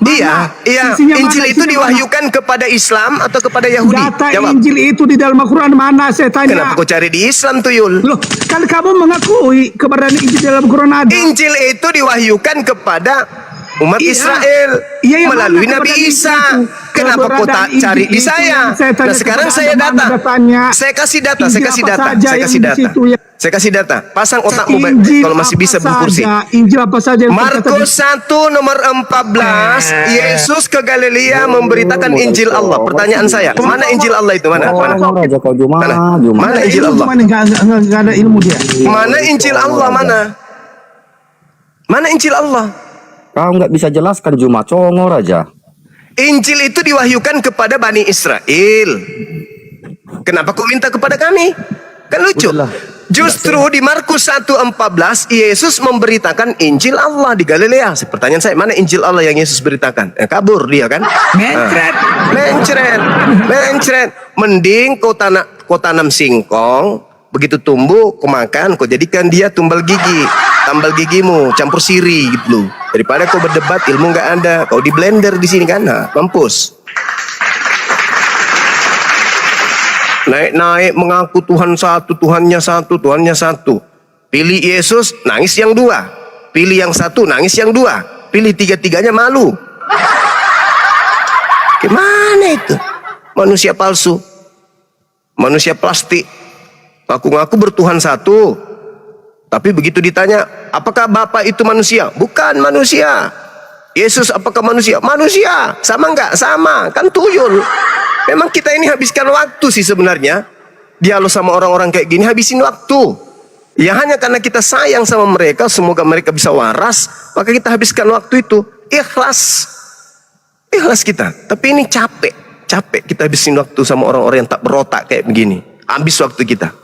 Iya. Sisinya Injil mana? itu Sisinya diwahyukan kepada Islam atau kepada Yahudi? Data Jawab. Injil itu di dalam Al-Qur'an mana? Saya tanya. Kenapa kau cari di Islam tuh Yul? Loh, kan kamu mengakui keberadaan Injil di dalam Al-Qur'an ada. Injil itu diwahyukan kepada Umat Iya. Israel Iya, yang melalui mana Nabi keberadaan Isa. Injil itu? Kenapa kau tak Keberadaan cari Injil di itu saya? yang saya tanya Nah sekarang kepada saya Anda, data. Anda tanya, Saya kasih data, saya Injil kasih apa data, saja saya yang kasih di data. situ ya? Saya kasih data. Pasang otakmu Injil kalau masih apa bisa berkursi. saja, Injil apa saja yang terkata Markus 1 nomor 14, Yesus ke Galilea memberitakan Injil Allah. Pertanyaan saya, mana Injil Allah itu? Mana? Mana? Congor aja kau Juma. Mana Injil Allah? Cuma nggak ada ilmu dia. Mana Injil Allah? Mana? Mana Injil Allah? Kau nggak bisa jelaskan Juma, congor aja. Injil itu diwahyukan kepada Bani Israel. Kenapa kau minta kepada kami? Kan lucu. Udahlah. Justru di Markus 1:14 Yesus memberitakan Injil Allah di Galilea. Pertanyaan saya, mana Injil Allah yang Yesus beritakan? Kabur dia kan? Mencret. Mending kau tanam singkong, begitu tumbuh kau makan, kau jadikan dia tumbal gigi. Tambal gigimu, campur siri gitu loh. Daripada kau berdebat, ilmu nggak ada. Kau di blender di sini kan? Nah, mampus. Naik-naik mengaku Tuhan satu, Tuhannya satu, Tuhannya satu. Pilih Yesus, nangis yang dua. Pilih yang satu, nangis yang dua. Pilih tiga-tiganya malu. Gimana itu? Manusia palsu. Manusia plastik. Ngaku-ngaku bertuhan satu. Tapi begitu ditanya, apakah Bapa itu manusia? Bukan manusia. Yesus apakah manusia? Manusia. Sama enggak? Sama. Kan tuyul. Memang kita ini habiskan waktu sih sebenarnya. Dialog sama orang-orang kayak gini, habisin waktu. Ya hanya karena kita sayang sama mereka, semoga mereka bisa waras, maka kita habiskan waktu itu. Ikhlas. Ikhlas kita. Tapi ini capek. Capek kita habisin waktu sama orang-orang yang tak berotak kayak begini. Habis waktu kita.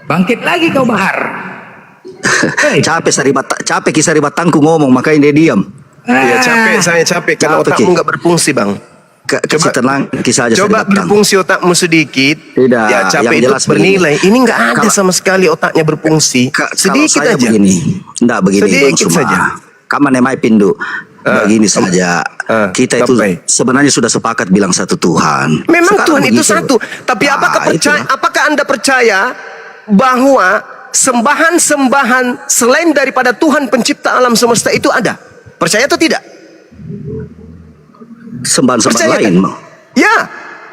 Bangkit lagi kau Bahar. Capek kisah ribatangku ngomong, makanya dia diam. Ya capek, saya capek karena Capek, otakmu Ki. nggak berfungsi bang. Kasih tenang, kisah aja Coba Saribatang. berfungsi otakmu sedikit. Tidak, Ya capek yang itu jelas bernilai. Ini nggak ada Kalau- sama sekali otaknya berfungsi. Kalau Sedikit saya aja. begini, enggak begini Bang Sedikit Suma. saja. Kamu nemai pindu. Begini saja. Kita itu sampai. sebenarnya sudah sepakat bilang satu Tuhan. Memang Sekarang Tuhan itu begitu. satu. Tapi Nah, apakah Anda percaya bahwa sembahan-sembahan selain daripada Tuhan pencipta alam semesta itu ada? Percaya atau tidak? Sembahan-sembahan Percaya lain. kan? Ya,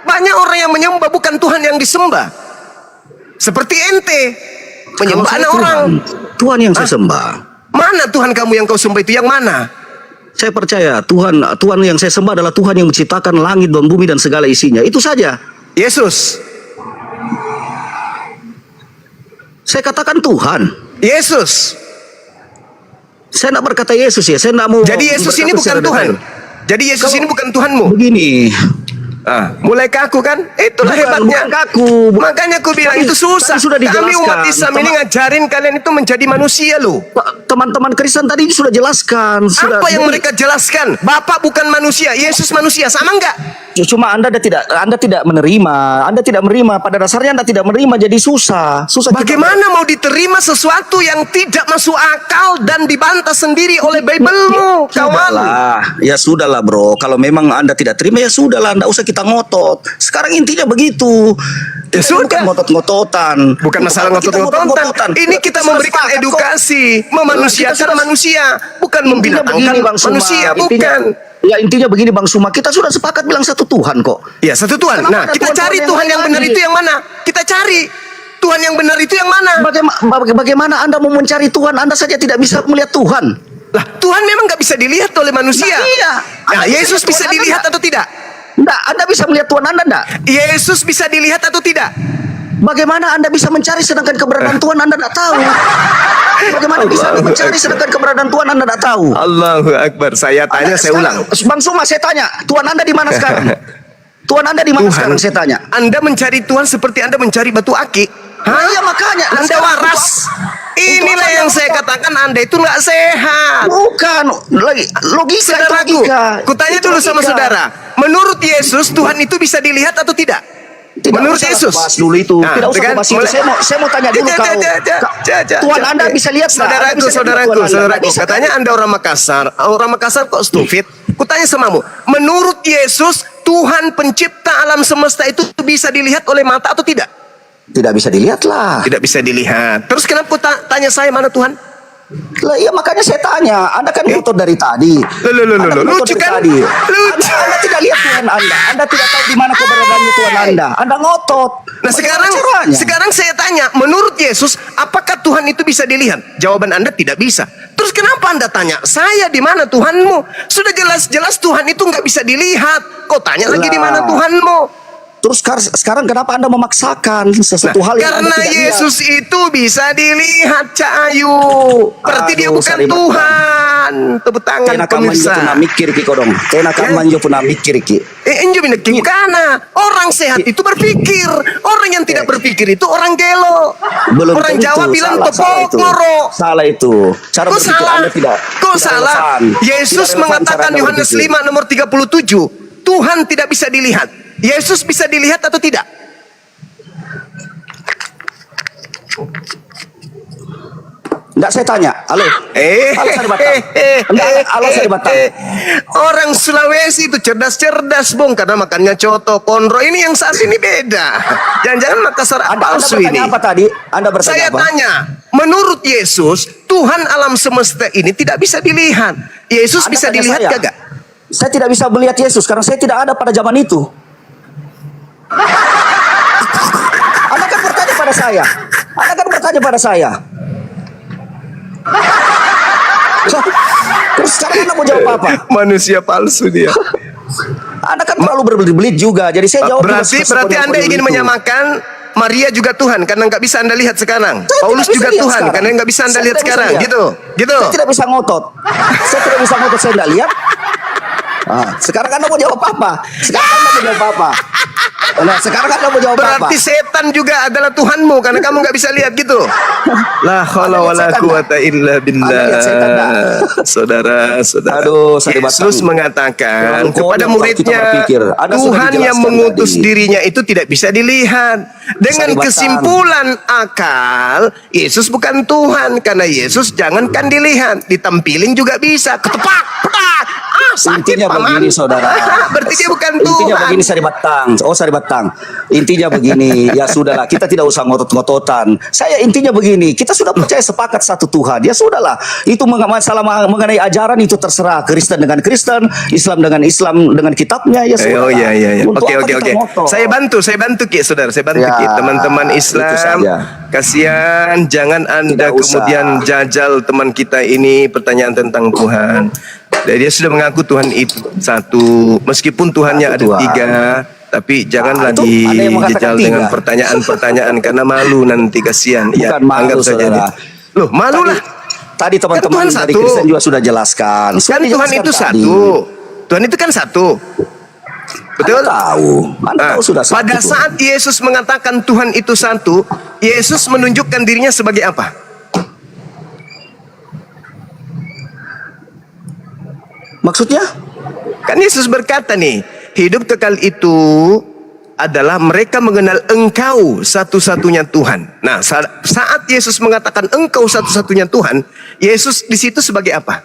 banyak orang yang menyembah bukan Tuhan yang disembah. Seperti ente, menyembah Kalau saya anak orang. Tuhan yang saya sembah. Mana Tuhan kamu yang kau sembah itu? Yang mana? Saya percaya Tuhan yang saya sembah adalah Tuhan yang menciptakan langit dan bumi dan segala isinya. Itu saja. Yesus. Saya katakan Tuhan. Yesus. Saya tidak berkata Yesus ya. Saya tidak mau. Jadi Yesus ini berkata bukan secara Tuhan. detail. Jadi Yesus ini bukan Tuhanmu. Begini. Mulai kaku kan? Itulah hebatnya. Bukan kaku. Makanya aku bilang Tadi- itu susah. tadi sudah Kami dijelaskan. umat Islam ini ngajarin kalian itu menjadi manusia loh. Teman-teman Kristen tadi sudah jelaskan. Apa yang mereka jelaskan? Bapak bukan manusia, Yesus manusia, sama enggak? Cuma Anda tidak menerima. Anda tidak menerima. Pada dasarnya Anda tidak menerima. Jadi susah. Bagaimana mau diterima sesuatu yang tidak masuk akal dan dibantah sendiri oleh Bible-mu, kawan? Ya sudahlah bro. Kalau memang Anda tidak terima ya sudahlah. Anda usah kita ngotot. Sekarang intinya begitu. Ya sudah. Bukan ngotot-ngototan. Bukan masalah Kita ngotot-ngototan. Ini kita memberikan sepakat kok. edukasi, memanusiakan manusia, bukan Intinya begini, membinatangan Bang Suma. manusia, Intinya- bukan. Ya intinya begini Bang Suma, kita sudah sepakat bilang satu Tuhan kok. Ya satu Tuhan. Kenapa Nah, ada kita Tuhan-Tuhan cari yang Tuhan lain yang benar lagi? itu yang mana? Kita cari Tuhan yang benar itu yang mana? Bagaimana Anda mau mencari Tuhan? Anda saja tidak bisa melihat Tuhan. Lah, Tuhan memang nggak bisa dilihat oleh manusia. Nah, iya. Nah, Anda Yesus bisa Tuhan Anda dilihat enggak? atau tidak? Enggak, Anda bisa melihat Tuhan Anda enggak? Yesus bisa dilihat atau tidak? Bagaimana Anda bisa mencari sedangkan keberadaan Tuhan Anda tidak tahu? Bagaimana bisa Anda mencari sedangkan keberadaan Tuhan Anda tidak tahu? Allahu Akbar. Saya tanya, saya ulang. Bang Suma, saya tanya, Tuhan Anda di mana sekarang? Tuhan Anda di mana sekarang? Saya tanya. Anda mencari Tuhan seperti Anda mencari batu akik. Nah, iya makanya. Nah, Anda sekarang waras. Inilah yang saya katakan Anda itu nggak sehat. Bukan lagi logika. Saudaraku, kutanya dulu sama saudara. Menurut Yesus Tuhan itu bisa dilihat atau tidak? Menurut Yesus. Bahas dulu itu. Nah, Tidak usah kan? bahas itu. Mulai- Saya mau tanya dulu kau. Tuhan Anda bisa lihat nggak? Anda Saudaraku, bisa lihat saudaraku, Tuhan Anda? saudaraku. Bisa, kan? Katanya Anda orang Makassar. Orang Makassar kok stupid? Kutanya samamu. Menurut Yesus Tuhan pencipta alam semesta itu bisa dilihat oleh mata atau tidak? Tidak bisa dilihat lah. Tidak bisa dilihat. Terus kenapa tanya saya mana Tuhan? Lah iya makanya saya tanya, Anda kan ngotot dari tadi. Loh, Anda ngotot lucu dari kan? tadi. Lucu. Anda tidak lihat Tuhan Anda. Anda tidak tahu di mana keberadaannya Tuhan Anda. Anda ngotot. Nah sekarang saya tanya, menurut Yesus, apakah Tuhan itu bisa dilihat? Jawaban Anda tidak bisa. Terus kenapa Anda tanya, saya di mana Tuhanmu? Sudah jelas-jelas Tuhan itu nggak bisa dilihat. Kau tanya lagi di mana Tuhanmu? Terus sekarang kenapa Anda memaksakan sesuatu hal yang Anda Karena tidak Yesus itu bisa dilihat, Cak Ayu. Berarti dia Aduh, bukan sorry, Tuhan. Tepuk tangan lihat? Kena kamu pemirsa. pernah mikir ki kodong. Kena kamu pernah mikir ki. Enjo bineki kana. Orang sehat itu berpikir. Orang yang tidak berpikir itu orang gelo. Belum Orang tentu. Jawa bilang Salah itu. tepokoro. Salah itu. Cara Kok berpikir salah? Anda tidak. Kok tidak salah? relevan. Yesus Tidak relevan mengatakan cara Anda Yohanes berpikir. 5 nomor 37, Tuhan tidak bisa dilihat. Yesus bisa dilihat atau tidak? Enggak, saya tanya. Halo. Halo, saya di Batam. Enggak, halo, saya di Batam. Orang Sulawesi itu cerdas-cerdas, Bung, karena makannya coto, konro. Ini yang saat ini beda. Jangan-jangan Makassar palsu ini. bertanya apa tadi? Anda bertanya Saya apa? tanya, menurut Yesus, Tuhan alam semesta ini tidak bisa dilihat. Yesus Anda bisa tanya dilihat saya. kagak? Saya tidak bisa melihat Yesus karena saya tidak ada pada zaman itu. Anda kan bertanya pada saya. Anda kan bertanya pada saya. Terus sekarang Anda mau jawab apa? Manusia palsu dia. Anda kan terlalu berbelit-belit juga. Jadi saya jawab Berarti Anda ingin menyamakan Maria juga Tuhan karena nggak bisa Anda lihat sekarang. Saya Paulus tidak bisa juga lihat Tuhan sekarang. karena nggak bisa Anda Saya lihat tidak bisa sekarang. lihat. Gitu. Saya tidak bisa ngotot. Saya tidak bisa ngotot, saya tidak lihat. Sekarang Anda mau jawab apa? Sekarang Anda mau jawab apa? Nah, sekarang Anda mau jawab apa? Berarti setan juga adalah Tuhanmu karena kamu nggak bisa lihat gitu. La haula wala quwata illa billah. Anda lihat setan tak? Saudara-saudara. Aduh, saya Yesus dibatang. mengatakan Terlalu kepada konyol muridnya, kita berpikir. Anda sudah Tuhan yang dijelaskan mengutus tadi. dirinya itu tidak bisa dilihat. Dengan Saya dibatang. kesimpulan akal, Yesus bukan Tuhan karena Yesus jangankan dilihat, ditampilin juga bisa. Ketepak, petak. Sakit Intinya paman. begini, saudara. Berarti dia bukan Intinya Tuhan. begini, saya dibatang. Oh, saya dibatang. Intinya begini, ya sudahlah, kita tidak usah ngotot-ngototan. Saya intinya begini, kita sudah percaya sepakat satu Tuhan. Ya sudahlah, itu masalah mengenai ajaran itu terserah. Kristen dengan Kristen, Islam dengan Islam dengan kitabnya. Ya sudah. Oh iya. Untuk Oke. apa kita ngotot? Saya bantu Ki, saudara. Saya bantu Ya, Ki. Teman-teman itu Islam, saja. kasihan jangan Anda Tidak usah. kemudian jajal teman kita ini pertanyaan tentang Tuhan. Dan dia sudah mengaku Tuhan itu satu, meskipun Tuhannya Satu ada Tuhan. 3, tapi janganlah itu ada yang mengatakan dijajal 3. dengan pertanyaan-pertanyaan karena malu nanti kasihan. Ya, Bukan malu, anggap saja saudara. dia. Loh, malu lah. Tadi teman-teman Tuhan dari satu. Kristen juga sudah jelaskan. Kan Sudah Tuhan dijelaskan itu tadi. satu. Tuhan itu kan satu. Betul? Anda tahu. Anda tahu sudah satu. Pada Tuhan. saat Yesus mengatakan Tuhan itu satu, Yesus menunjukkan dirinya sebagai apa? Maksudnya? Kan Yesus berkata nih, hidup kekal itu adalah mereka mengenal Engkau satu-satunya Tuhan. Nah, saat Yesus mengatakan Engkau satu-satunya Tuhan, Yesus di situ sebagai apa?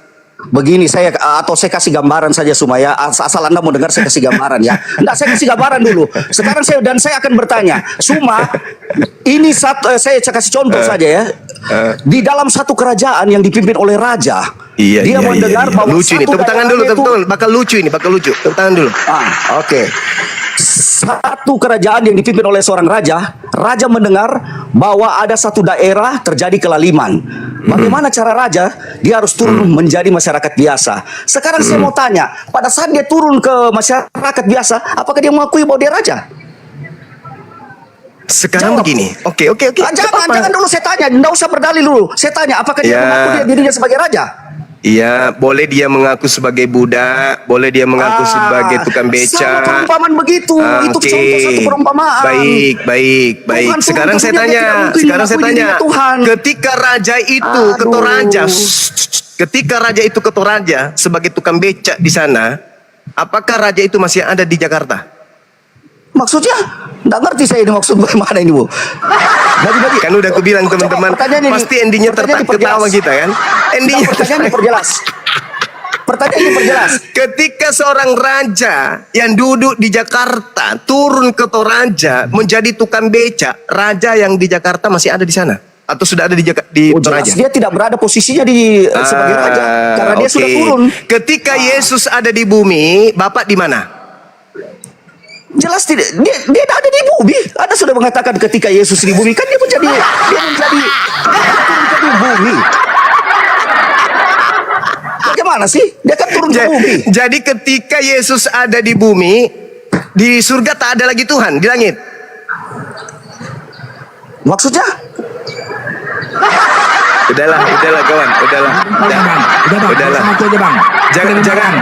Begini saya kasih gambaran saja Sumaya, asal Anda mau dengar saya kasih gambaran ya. Enggak, saya kasih gambaran dulu. Sekarang saya akan bertanya, Suma, ini saya kasih contoh saja ya. Di dalam satu kerajaan yang dipimpin oleh raja, dia mendengar bahwa lucu ini. Tepuk tangan dulu, tepuk tangan. Bakal lucu ini, bakal lucu. Tepuk tangan dulu. Oke. Satu kerajaan yang dipimpin oleh seorang raja mendengar bahwa ada satu daerah terjadi kelaliman. Bagaimana cara raja? Dia harus turun menjadi masyarakat biasa. Sekarang saya mau tanya, pada saat dia turun ke masyarakat biasa, apakah dia mengakui bahwa dia raja? Sekarang Jawab. begini. Oke. Jangan dulu saya tanya, tidak usah berdalil dulu. Saya tanya, apakah dia mengaku dirinya sebagai raja? Iya, boleh dia mengaku sebagai budak, boleh dia mengaku sebagai tukang beca. Sama perumpamaan begitu. Itu Oke. contoh satu perumpamaan. Baik. Tuhan Sekarang turun, saya kemudian dia tidak tanya, mungkin mengakui dirinya Tuhan. ketika raja itu ketika raja itu ketua raja sebagai tukang beca di sana, apakah raja itu masih ada di Jakarta? Maksudnya? Nggak ngerti saya ini maksud bagaimana ini, Bu. Bagi-bagi. Kan udah aku bilang teman-teman, pasti endingnya ketawa kita kan? Endingnya pertanyaan diperjelas. pertanyaan diperjelas. Ketika seorang raja yang duduk di Jakarta turun ke Toraja menjadi tukang becak, raja yang di Jakarta masih ada di sana atau sudah ada di Oh, jelas Toraja? dia tidak berada posisinya di sebagai raja karena dia sudah Oke. turun. Ketika Yesus ada di bumi, Bapak di mana? Jelas tidak, dia ada di bumi. Anda sudah mengatakan ketika Yesus di bumi kan dia menjadi turun ke bumi. Bagaimana sih? Dia kan turun ke bumi. Jadi ketika Yesus ada di bumi, di surga tak ada lagi Tuhan, di langit. Maksudnya? Udahlah kawan, udahlah. Udahlah. Sama aku aja bang.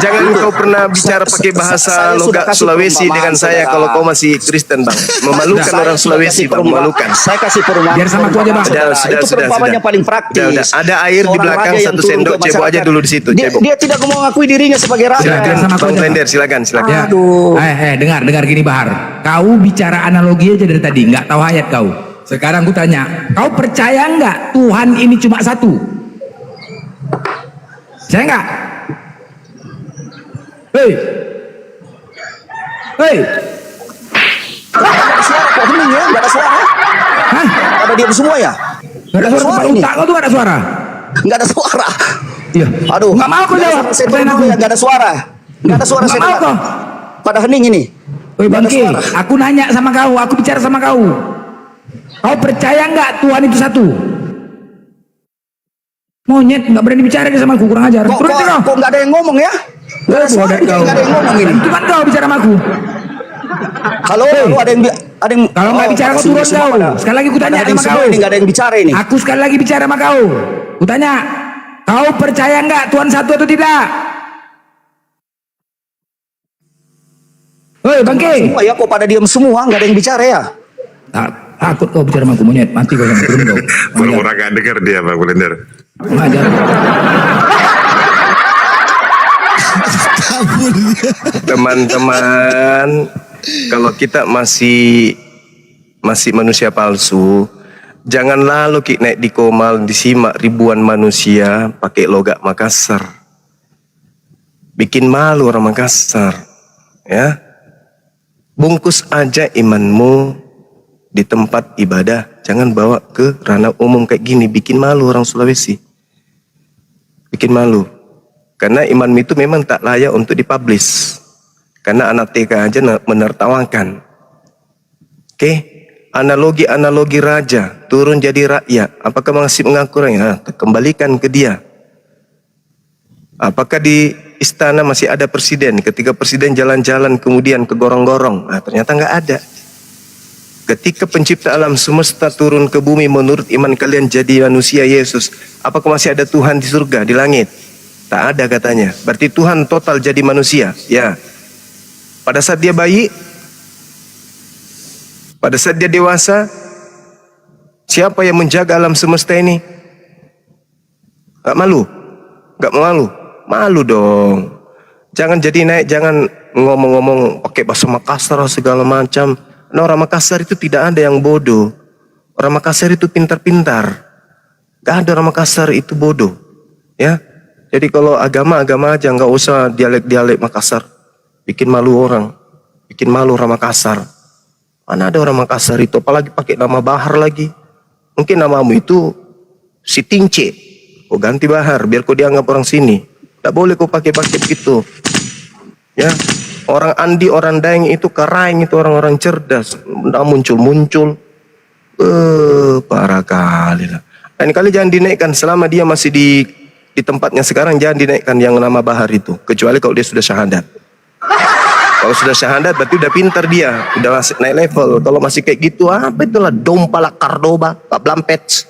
Jangan kau pernah bicara pakai bahasa saya sudah logat kasih Sulawesi perumpamaan, dengan saya saudara. kalau kau masih Kristen bang. Memalukan Saya orang sudah Sulawesi kasih bang, memalukan. Saya kasih perumpamaan. Biar sama aku aja, Bang. Itu perumpamaan yang paling praktis. Udah. Ada air di Seorang belakang raja yang satu turun sendok, ke cebok aja masyarakat. dulu di situ, cebok. Dia tidak mau mengakui dirinya sebagai raja. Silakan, sama aku Bang aja, Blender, silakan. Ya. Aduh. Dengar gini Bahar. Kau bicara analogi aja dari tadi, nggak tahu ayat kau. Sekarang ku tanya, kau percaya nggak Tuhan ini cuma satu? Percaya nggak? Hei, Nggak ada suara kok hening ya? Nggak ada suara? hah? Ada diam semua ya? Nggak ada suara ini. otak kau tuh nggak ada suara? Nggak ada suara. Iya. Aduh. Nggak mau kau jawab. Saya Pertanyaan dulu aku. ya, nggak ada suara. Nggak ada suara Nggak saya mau dengar. kau. Pada hening ini. Woi Nggak ada Bangke, suara. aku nanya sama kau, aku bicara sama kau. Kau percaya nggak Tuhan itu satu? Monyet nggak berani bicara dia sama aku, kurang ajar. Kok, Turun kok, kau. kok nggak ada yang ngomong ya? Nggak ada suara, nggak ada yang ngomong ini. Itu kan kau bicara sama aku. Halo, ada yang Kalau nggak bicara kau turun kau. Sekali lagi ku tanya ada yang sama kau. semua ini, nggak ada yang bicara ini. Aku sekali lagi bicara sama kau. Ku tanya, kau percaya nggak Tuhan satu atau tidak? Hei Bangke. Semua ya, kok pada diam semua, nggak ada yang bicara ya? Takut kau bicara sama aku, monyet. Mati kau sama turun kau. Pura-pura gak dengar dia Bang Blender. Ngajar. Teman-teman, kalau kita masih manusia palsu, jangan lalu kita naik di Komal disimak ribuan manusia pakai logat Makassar. Bikin malu orang Makassar, ya. Bungkus aja imanmu di tempat ibadah, jangan bawa ke ranah umum kayak gini, bikin malu orang Sulawesi. Bikin malu. Karena imanmu itu memang tak layak untuk dipublish. Karena anak TK aja menertawakan. Oke, analogi raja turun jadi rakyat. Apakah masih mengaku rakyat? Kembalikan ke dia. Apakah di istana masih ada presiden? Ketika presiden jalan-jalan kemudian ke gorong-gorong, ternyata nggak ada. Ketika pencipta alam semesta turun ke bumi menurut iman kalian jadi manusia Yesus, apakah masih ada Tuhan di surga, di langit? Tak ada katanya. Berarti Tuhan total jadi manusia. Ya. Pada saat dia bayi, pada saat dia dewasa, siapa yang menjaga alam semesta ini? Gak malu? Gak malu? Malu dong. Jangan jadi naik, jangan ngomong-ngomong pakai bahasa Makassar segala macam. Nah, orang Makassar itu tidak ada yang bodoh. Orang Makassar itu pintar-pintar. Gak ada orang Makassar itu bodoh. Ya. Jadi kalau agama aja, nggak usah dialek Makassar. Bikin malu orang. Bikin malu orang Makassar. Mana ada orang Makassar itu, apalagi pakai nama Bahar lagi. Mungkin namamu itu si Tince. Kau ganti Bahar, biar kau dianggap orang sini. Tak boleh kau pakai begitu. Ya, orang Andi, orang Daeng itu karaing, itu orang-orang cerdas. Nggak muncul-muncul. Parah kali lah. Lain kali jangan dinaikkan selama dia masih di tempatnya sekarang, jangan dinaikkan yang nama Bahar itu. Kecuali kalau dia sudah syahadat. Kalau sudah syahadat berarti udah pintar dia, udah naik level. Kalau masih kayak gitu, apa itulah dompala Cordoba, Pak Blampets.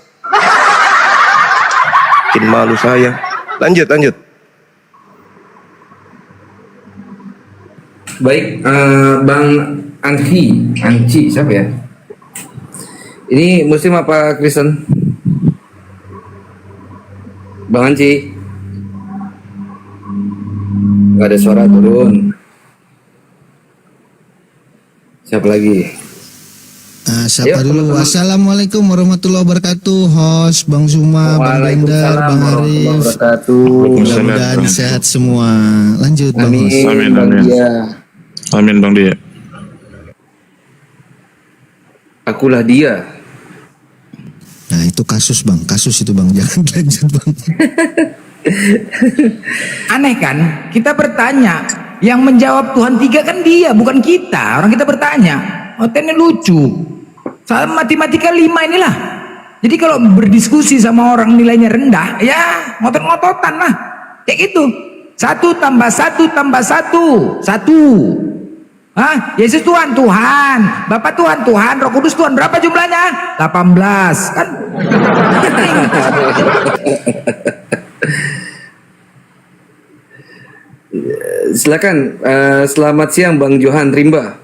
Bikin malu saya. Lanjut. Baik, Bang Anci siapa ya? Ini Muslim apa Kristen? Bang Anci, nggak ada suara, turun. Siapa lagi? Siapa Ayo, dulu? teman-teman. Assalamualaikum warahmatullahi wabarakatuh. Host Bang Zuma, Bang Blender, Waalaikumsalam Bang warahmatullahi Arif. wabarakatuh. Mudah-mudahan sehat semua. Lanjut Bang Amin. Host. Amin, Bang amin. Dia. Amin Bang Dia. Akulah dia. Nah itu kasus Bang, kasus itu Bang. Jangan lanjut Bang. Aneh kan? Kita bertanya, yang menjawab Tuhan tiga kan dia, bukan kita. Orang kita bertanya. Ini lucu. Sama matematika 5 inilah. Jadi kalau berdiskusi sama orang nilainya rendah, ya ngotot-ngototan lah. Kayak gitu. 1 tambah 1 tambah 1. 1. Hah? Yesus Tuhan, Tuhan. Bapak Tuhan, Tuhan. Roh Kudus Tuhan. Berapa jumlahnya? 18. Kan? Silakan. Selamat siang Bang Johan Rimba.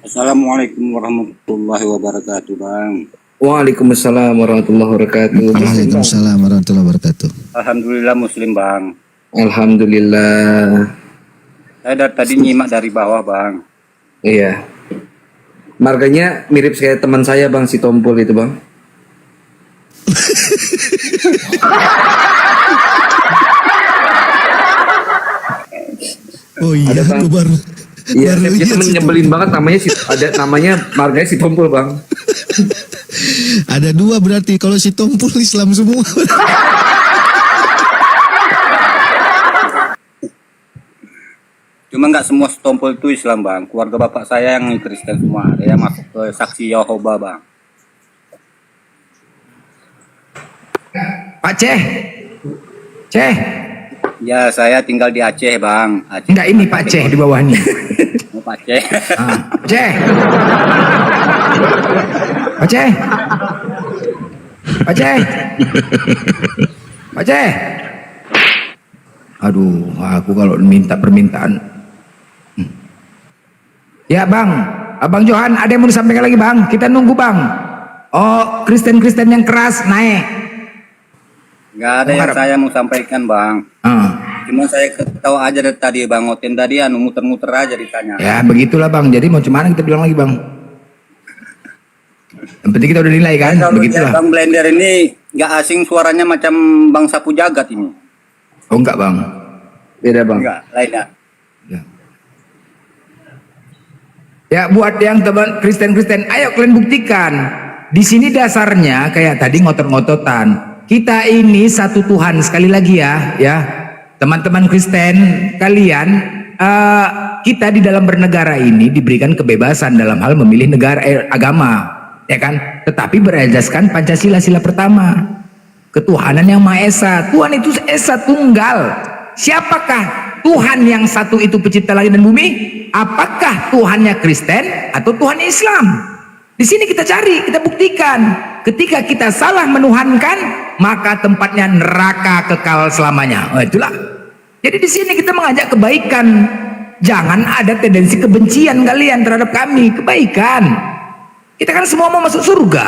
Assalamualaikum warahmatullahi wabarakatuh, Bang. Waalaikumsalam warahmatullahi wabarakatuh. Waalaikumsalam warahmatullahi wabarakatuh. Alhamdulillah Muslim, Bang. Alhamdulillah. Saya dari tadi nyimak dari bawah, Bang. Iya. Marganya mirip kayak teman saya Bang, si Tompul itu Bang. Oh iya, Ada, Bang. gue baru. Iya, baru dia lihat temen situ. nyebelin banget namanya ada namanya marganya si Tompul Bang. Ada 2 berarti. Kalau si Tompul Islam semua. Cuma nggak semua setompul itu Islam, Bang. Keluarga bapak saya yang Kristen semua. Ada yang masuk ke saksi Yehova, Bang. Pak Ceh. Ceh. Ya, saya tinggal di Aceh, Bang. Aceh. Enggak, ini Pak Ceh di bawah nih. Oh, Pak Aceh. Ah, Pak Ceh. Pak Ceh. Pak Ceh. Pak Ceh. Aduh, aku kalau minta permintaan. Ya Bang, Abang Johan ada yang mau disampaikan lagi Bang? Kita nunggu Bang. Oh, Kristen-Kristen yang keras naik. Nggak ada yang saya mau sampaikan, Bang. Cuma saya ketawa aja dari tadi, Bang. Oten tadi muter-muter aja ditanya. Ya begitulah Bang, jadi mau cuman kita bilang lagi Bang. Yang penting kita udah nilai kan, Kalau begitulah. Bang Blender ini nggak asing suaranya macam Bang Sapu Jagat ini. Oh enggak Bang. Beda Bang. Enggak, lain ya. Ya buat yang teman Kristen-Kristen, ayo kalian buktikan. Di sini dasarnya kayak tadi ngotot-ngototan. Kita ini satu Tuhan, sekali lagi ya. Teman-teman Kristen kalian, kita di dalam bernegara ini diberikan kebebasan dalam hal memilih negara agama, ya kan? Tetapi berasaskan Pancasila sila pertama. Ketuhanan yang Maha Esa. Tuhan itu Esa Tunggal. Siapakah Tuhan yang satu itu pencipta langit dan bumi? Apakah Tuhannya Kristen atau Tuhan Islam? Di sini kita cari, kita buktikan. Ketika kita salah menuhankan, maka tempatnya neraka kekal selamanya. Oh, itulah. Jadi di sini kita mengajak kebaikan. Jangan ada tendensi kebencian kalian terhadap kami. Kebaikan. Kita kan semua mau masuk surga.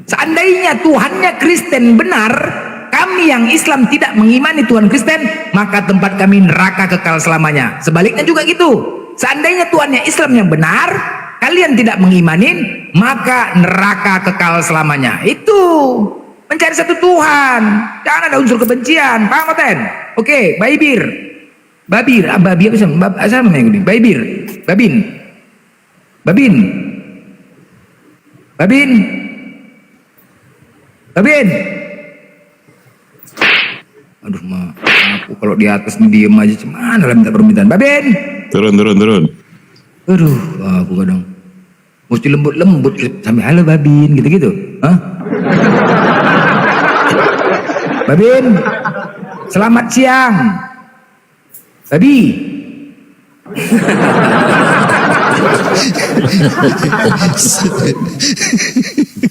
Seandainya Tuhannya Kristen benar, kami yang Islam tidak mengimani Tuhan Kristen, maka tempat kami neraka kekal selamanya. Sebaliknya juga gitu. Seandainya Tuhannya Islam yang benar, kalian tidak mengimanin, maka neraka kekal selamanya. Itu mencari satu Tuhan. Jangan ada unsur kebencian. Paham Ten? Oke, Babir, babi apa sih? Apa namanya ini? Babin. Aduh, aku kalau di atas nih diem aja, cuman lah minta permintaan. Babin. Turun. Aduh, aku kadang mesti lembut sampai halo Babin gitu-gitu. Hah? Babin, selamat siang. Babi.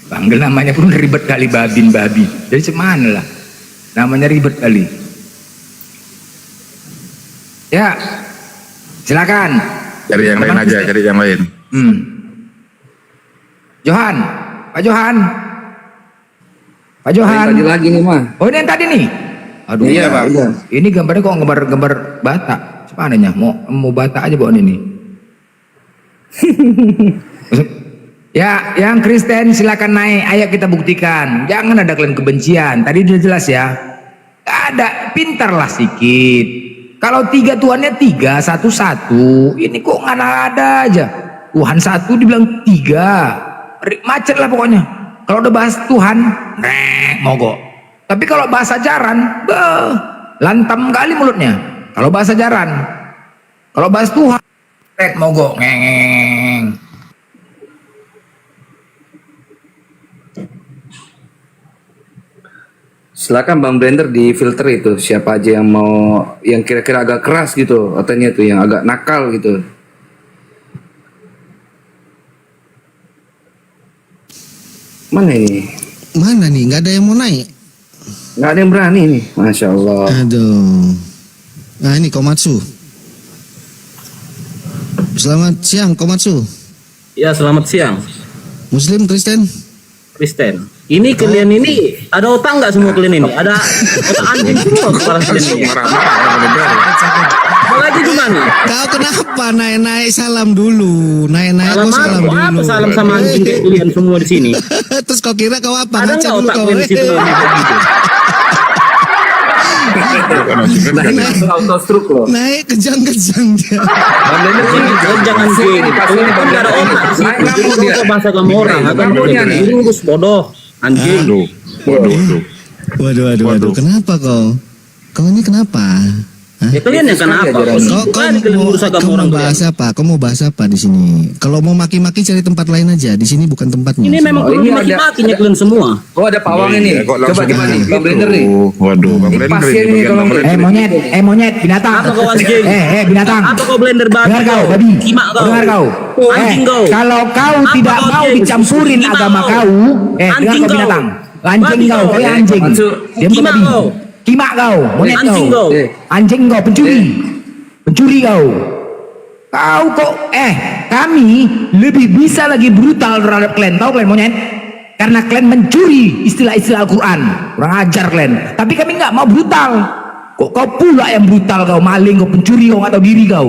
Panggil namanya pun ribet kali Babin babi. Jadi cuman lah. Namanya ribet kali. Ya, silakan. Cari yang lain aja, cari yang lain. Johan, Pak Johan. Tadi lagi nih mah. Oh ini yang tadi nih. Aduh, Iya, Bang. Iya. Ini gambarnya kok gambar Batak. Sepananya mau Batak aja bawa ini. Ya, yang Kristen silakan naik. Ayo kita buktikan. Jangan ada kalian kebencian. Tadi udah jelas ya. Ada, pintarlah sedikit. Kalau 3 Tuhannya 3, 1-1. Ini kok nggak ada aja. Tuhan 1 dibilang 3. Macet lah pokoknya. Kalau udah bahas Tuhan, mogok. Tapi kalau bahasa ajaran, lantam kali mulutnya. Kalau bahasa ajaran, kalau bahas Tuhan, mogok, ngeng. Silakan Bang Blender di filter itu siapa aja yang mau yang kira-kira agak keras gitu, otaknya tuh yang agak nakal gitu. Mana ini? Mana nih? Nggak ada yang mau naik. Nggak ada yang berani nih, Masya Allah. Aduh. Nah ini Komatsu. Selamat siang Komatsu. Ya, selamat siang. Muslim, Kristen? Kristen. Ini kalian ini ada otak nggak semua kalian ini? Ada otak anjing semua kepala kalian ini. Mau lagi gimana? Kau kenapa naik-naik salam dulu? Naik-naik kau salam dulu. Apa salam sama anjing kayak kalian semua di sini? Terus kau kira kau apa? Ada Ngaca nggak dulu otak kau. kalian di situ? Naik kejang-kejang dia. Jangan anjing. Kalian kan nggak ada otak di situ. Jadi kau bahasa kamu orang akan urus bodoh. Anjing. Waduh. Kenapa kau? Kau ini kenapa? Hah? Ya kalian yang kenapa? Kau mau bahas apa? Kau mau bahas apa di sini? Kalau mau maki-maki cari tempat lain aja. Di sini bukan tempatnya. Ini memang perlu dimaki-makinya kalian semua. Oh ada pawang ini. Coba gimana nih? Bang Blender nih. Waduh, Bang Blender Pasien ini nih bagian tolong. Bang Blender. Monyet binatang. Apa kau anjing? Binatang. Apa kau blender babi? Dengar kau, babi. Kimak kau. Dengar kau. Anjing kau. Kalau kau Apa tidak kau mau anjing? dicampurin Kimak agama kau. kau, dengar Anjing kau kau. binatang. Anjing Babi kau, kau. kayak anjing. Diam kau Kimak babi. kau. Kimak kau, monyet kau. Anjing kau. Anjing kau, pencuri. Pencuri kau. Kau kok kami lebih bisa lagi brutal terhadap kalian. Tahu kalian monyet? Karena kalian mencuri istilah-istilah Al-Quran. Kurang ajar kalian. Tapi kami nggak mau brutal. Kok kau pula yang brutal kau? Maling kau, pencuri kau, nggak tahu diri kau.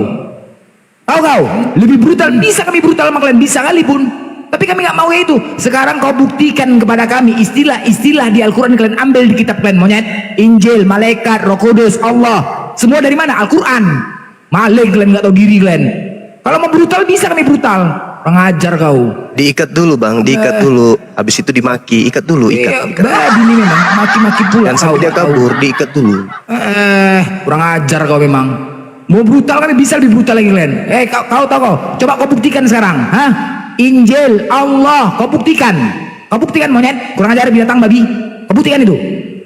Tahu kau? Lebih brutal. Bisa kami brutal sama kalian. Bisa kali pun. Tapi kami nggak mau kayak itu. Sekarang kau buktikan kepada kami istilah-istilah di Al-Quran kalian ambil di kitab kalian monyet. Injil, malaikat, Roh Kudus, Allah. Semua dari mana? Al-Quran. Maling kalian, nggak tahu diri kalian. Kalau mau brutal bisa kami brutal. Pengajar kau. Diikat dulu bang, diikat dulu. Habis itu dimaki, ikat dulu, ikat. Babi ini memang maki-maki pula. Dan sampai dia kau. kabur, diikat dulu. Kurang ajar kau memang. Mau brutal kami bisa lebih brutal lagi kalian. Kau tahu kau. Coba kau buktikan sekarang. Hah? Injil, Allah. Kau buktikan. Kau buktikan monyet. Kurang ajar binatang babi. Kau buktikan itu.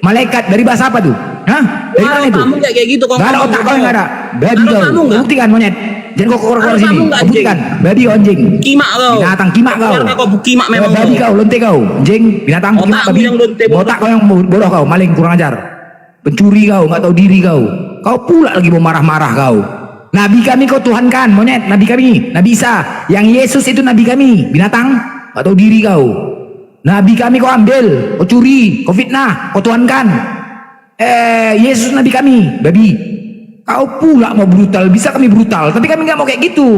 Malaikat dari bahasa apa tuh? Hah? Dari mana itu? Kamu kayak gitu kok. Gak ada otak kau yang gak ada. Babi kau. Kau buktikan monyet. Jangan kau keluar sini. Kau buktikan. Babi kau anjing. Kimak kau. Binatang kimak kau. Karena kau kimak memang. Babi kau, lonte kau. Anjing, binatang kimak babi. Otak kau yang bodoh kau, maling kurang ajar. Pencuri kau, nggak tahu diri kau. Kau pula lagi mau marah-marah kau. Nabi kami kau Tuhan kan, monyet. Nabi kami, Nabi Isa. Yang Yesus itu Nabi kami. Binatang, nggak tahu diri kau. Nabi kami kau ambil, kau curi, kau fitnah, kau Tuhan kan. Yesus Nabi kami, babi. Kau pula mau brutal, bisa kami brutal, tapi kami nggak mau kayak gitu.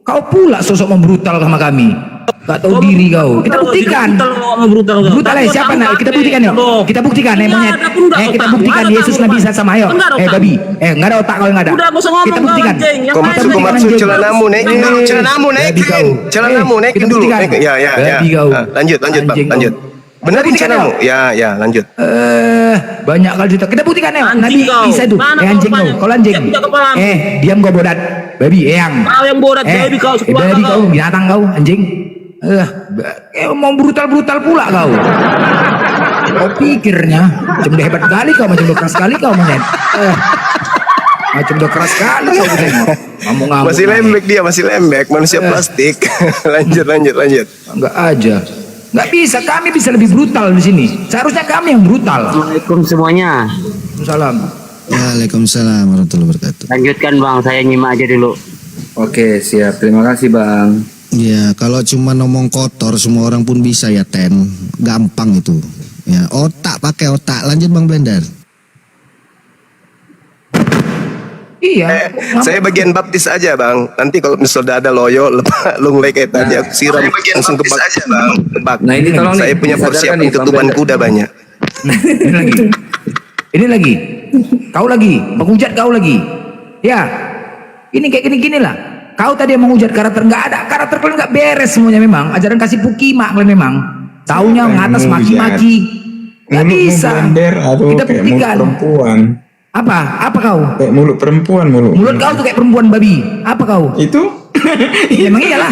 Kau pula sosok mau brutal sama kami. Gak tahu diri kau. Kita buktikan. Brutal siapa nak? Kita buktikan yuk. Kita buktikan monyet. Kita buktikan Yesus Nabi sama ayo. Babi. Nggak ada otak kau yang ada. Kita buktikan. Komatsu celanamu naikin dulu, celanamu naikin. Celanamu naikin dulu. Ya. Lanjut bang. Benar ini celanamu? Ya, lanjut. Banyak kali cerita. Kita buktikan ya. Nabi Isa itu. Anjing kau. Kau anjing. Diam kau bodat. Babi eyang. Kau yang bodat babi kau. Babi kau. Binatang kau. Anjing. Mau brutal-brutal pula kau. Kau pikirnya macam udah hebat kali kau, macam udah keras kali kau monyet. Macam udah keras kali kau tengok. Ngamuk-ngamuk. Masih lembek dia, masih lembek. Manusia plastik. Lanjut. Enggak aja. Nggak bisa, kami bisa lebih brutal di sini. Seharusnya kami yang brutal. Assalamualaikum semuanya. Salam. Waalaikumsalam warahmatullahi wabarakatuh. Lanjutkan bang, saya nyimak aja dulu. Oke siap, terima kasih bang. Ya, kalau cuma ngomong kotor semua orang pun bisa ya Ten. Gampang itu. Ya, otak pakai otak. Lanjut Bang Blender. Iya. Saya bagian baptis aja bang. Nanti kalau misalnya ada loyo, lepas lunglai kayak tadi aku siram langsung ke baptis aja bang. Nah, ini tolong Saya nih, punya disadarkan persiapan nih, ketuban Bang kuda banyak. Ini lagi. Kau lagi, menghujat kau lagi. Ya. Ini kayak gini-gini lah. Kau tadi yang menghujat karakter, nggak ada karakter, kalian nggak beres semuanya memang. Ajaran kasih pukimak kalian memang. Taunya ngatas maki-maki. Nggak bisa. Kita buktikan. Apa kau? Kayak mulut perempuan Mulut kau tuh kayak perempuan babi. Apa kau? Itu Memang iyalah.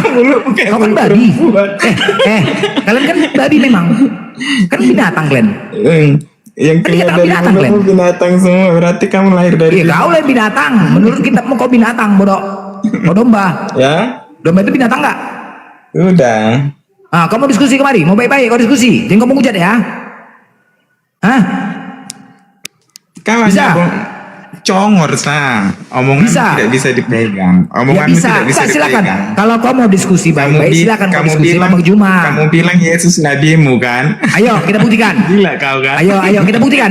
Kau kan babi. Kalian kan babi memang. Kan binatang kalian. yang keluar dari mulutmu binatang semua, berarti kamu lahir dari Iya, kau lah binatang. Menurut kitabmu kau binatang, bodoh. Kau domba. ya. Domba itu binatang nggak? Udah. Ah, kau mau diskusi kemari? Mau baik-baik kau diskusi. Jangan kau menghujat ya. Hah? Kan Bisa? congor sah. Omongan Bisa? tidak bisa dipegang. Ya Omongan bisa. tidak bisa Silakan. dipegang. Kalau kau mau diskusi baik-baik, silakan kau diskusi. Kamu bilang Yesus nabimu kan? Ayo kita buktikan. Gila kau kan? Ayo kita buktikan.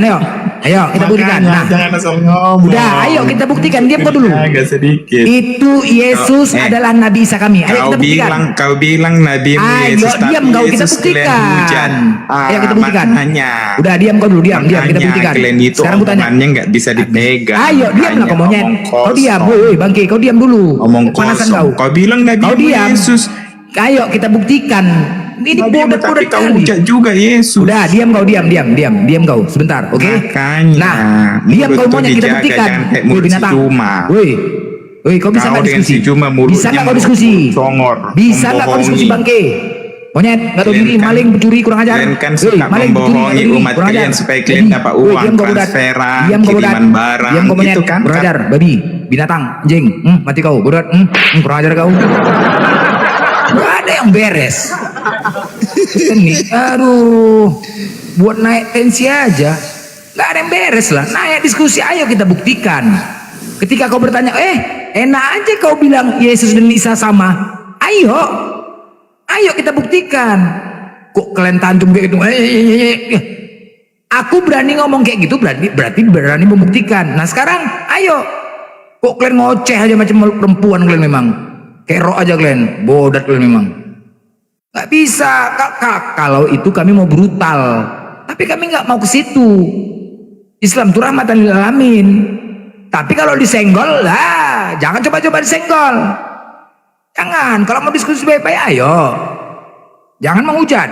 Ayo kita buktikan. Makanya, Nah, jangan asal ngomong. udah, ayo kita buktikan. Diam kau dulu. Agak sedikit. Itu Yesus adalah Nabi Isa kami. Ayo kita buktikan. Kau bilang nabimu Ayo Yesus, tapi diam kau, kita Yesus kalian buktikan. hujan. Ayo kita buktikan. Makanya. Udah diam kau dulu, diam kita buktikan. Kalian itu Sekarang aku tanya. omongannya nggak bisa dipegang. Ayo diam lah kau monyet. Omong Kau diam, kosong. woi bangke, kau diam dulu. Omong Panasan kosong. Kau bilang nabi Kau diam. Yesus. Ayo kita buktikan. Ini bodoh Tapi kau kali. hujat juga Yesus. Udah diam kau, diam kau sebentar, oke? Makanya, Nah, diam mulut kau tuh monyet kita dijaga, buktikan. jangan kayak Woi mulut si binatang. Juma. Woi, kau bisa Kau nggak dengan diskusi? si Juma mulutnya Bisa nggak kau diskusi? congor, Bisa nggak kau diskusi membohongi. bangke? Monyet, nggak tahu diri, maling, pencuri, kurang ajar. Kalian kan Woi, suka maling, pencuri, membohongi nggak tahu diri, umat kurang kalian ajar. supaya kalian Babi. dapat Woi, uang, diam kau bodat. transferan, Diam kau bodat. kiriman barang, Diam kau monyet, itu kan, kurang ajar, babi, binatang, anjing, mati kau, bodat, kurang ajar kau. Nggak ada yang beres. Ini, aduh, buat naik tensi aja, nggak ada yang beres lah. Naik diskusi, ayo kita buktikan. Ketika kau bertanya, enak aja kau bilang Yesus dan Isa sama. Ayo kita buktikan. Kok kalian tantum kayak gitu? Aku berani ngomong kayak gitu, berarti berani membuktikan. Nah sekarang, ayo. Kok kalian ngoceh aja macam perempuan kalian memang. Kerok aja kalian, bodat kalian memang. Gak bisa, kalau itu kami mau brutal. Tapi kami gak mau ke situ. Islam itu rahmatan lil alamin. Tapi kalau disenggol, lah jangan coba-coba disenggol. Jangan, kalau mau diskusi baik-baik, ayo. Jangan menghujat.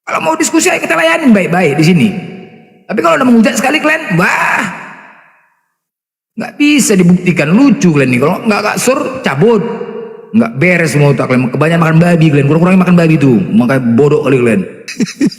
Kalau mau diskusi, ayo kita layanin baik-baik di sini. Tapi kalau udah menghujat sekali kalian, nggak bisa dibuktikan. Lucu kalian nih. Kalau nggak sur, cabut. Nggak beres semua otak kalian. Kebanyakan makan babi kalian. Kurang-kurangnya makan babi tuh. Makanya bodoh kali kalian.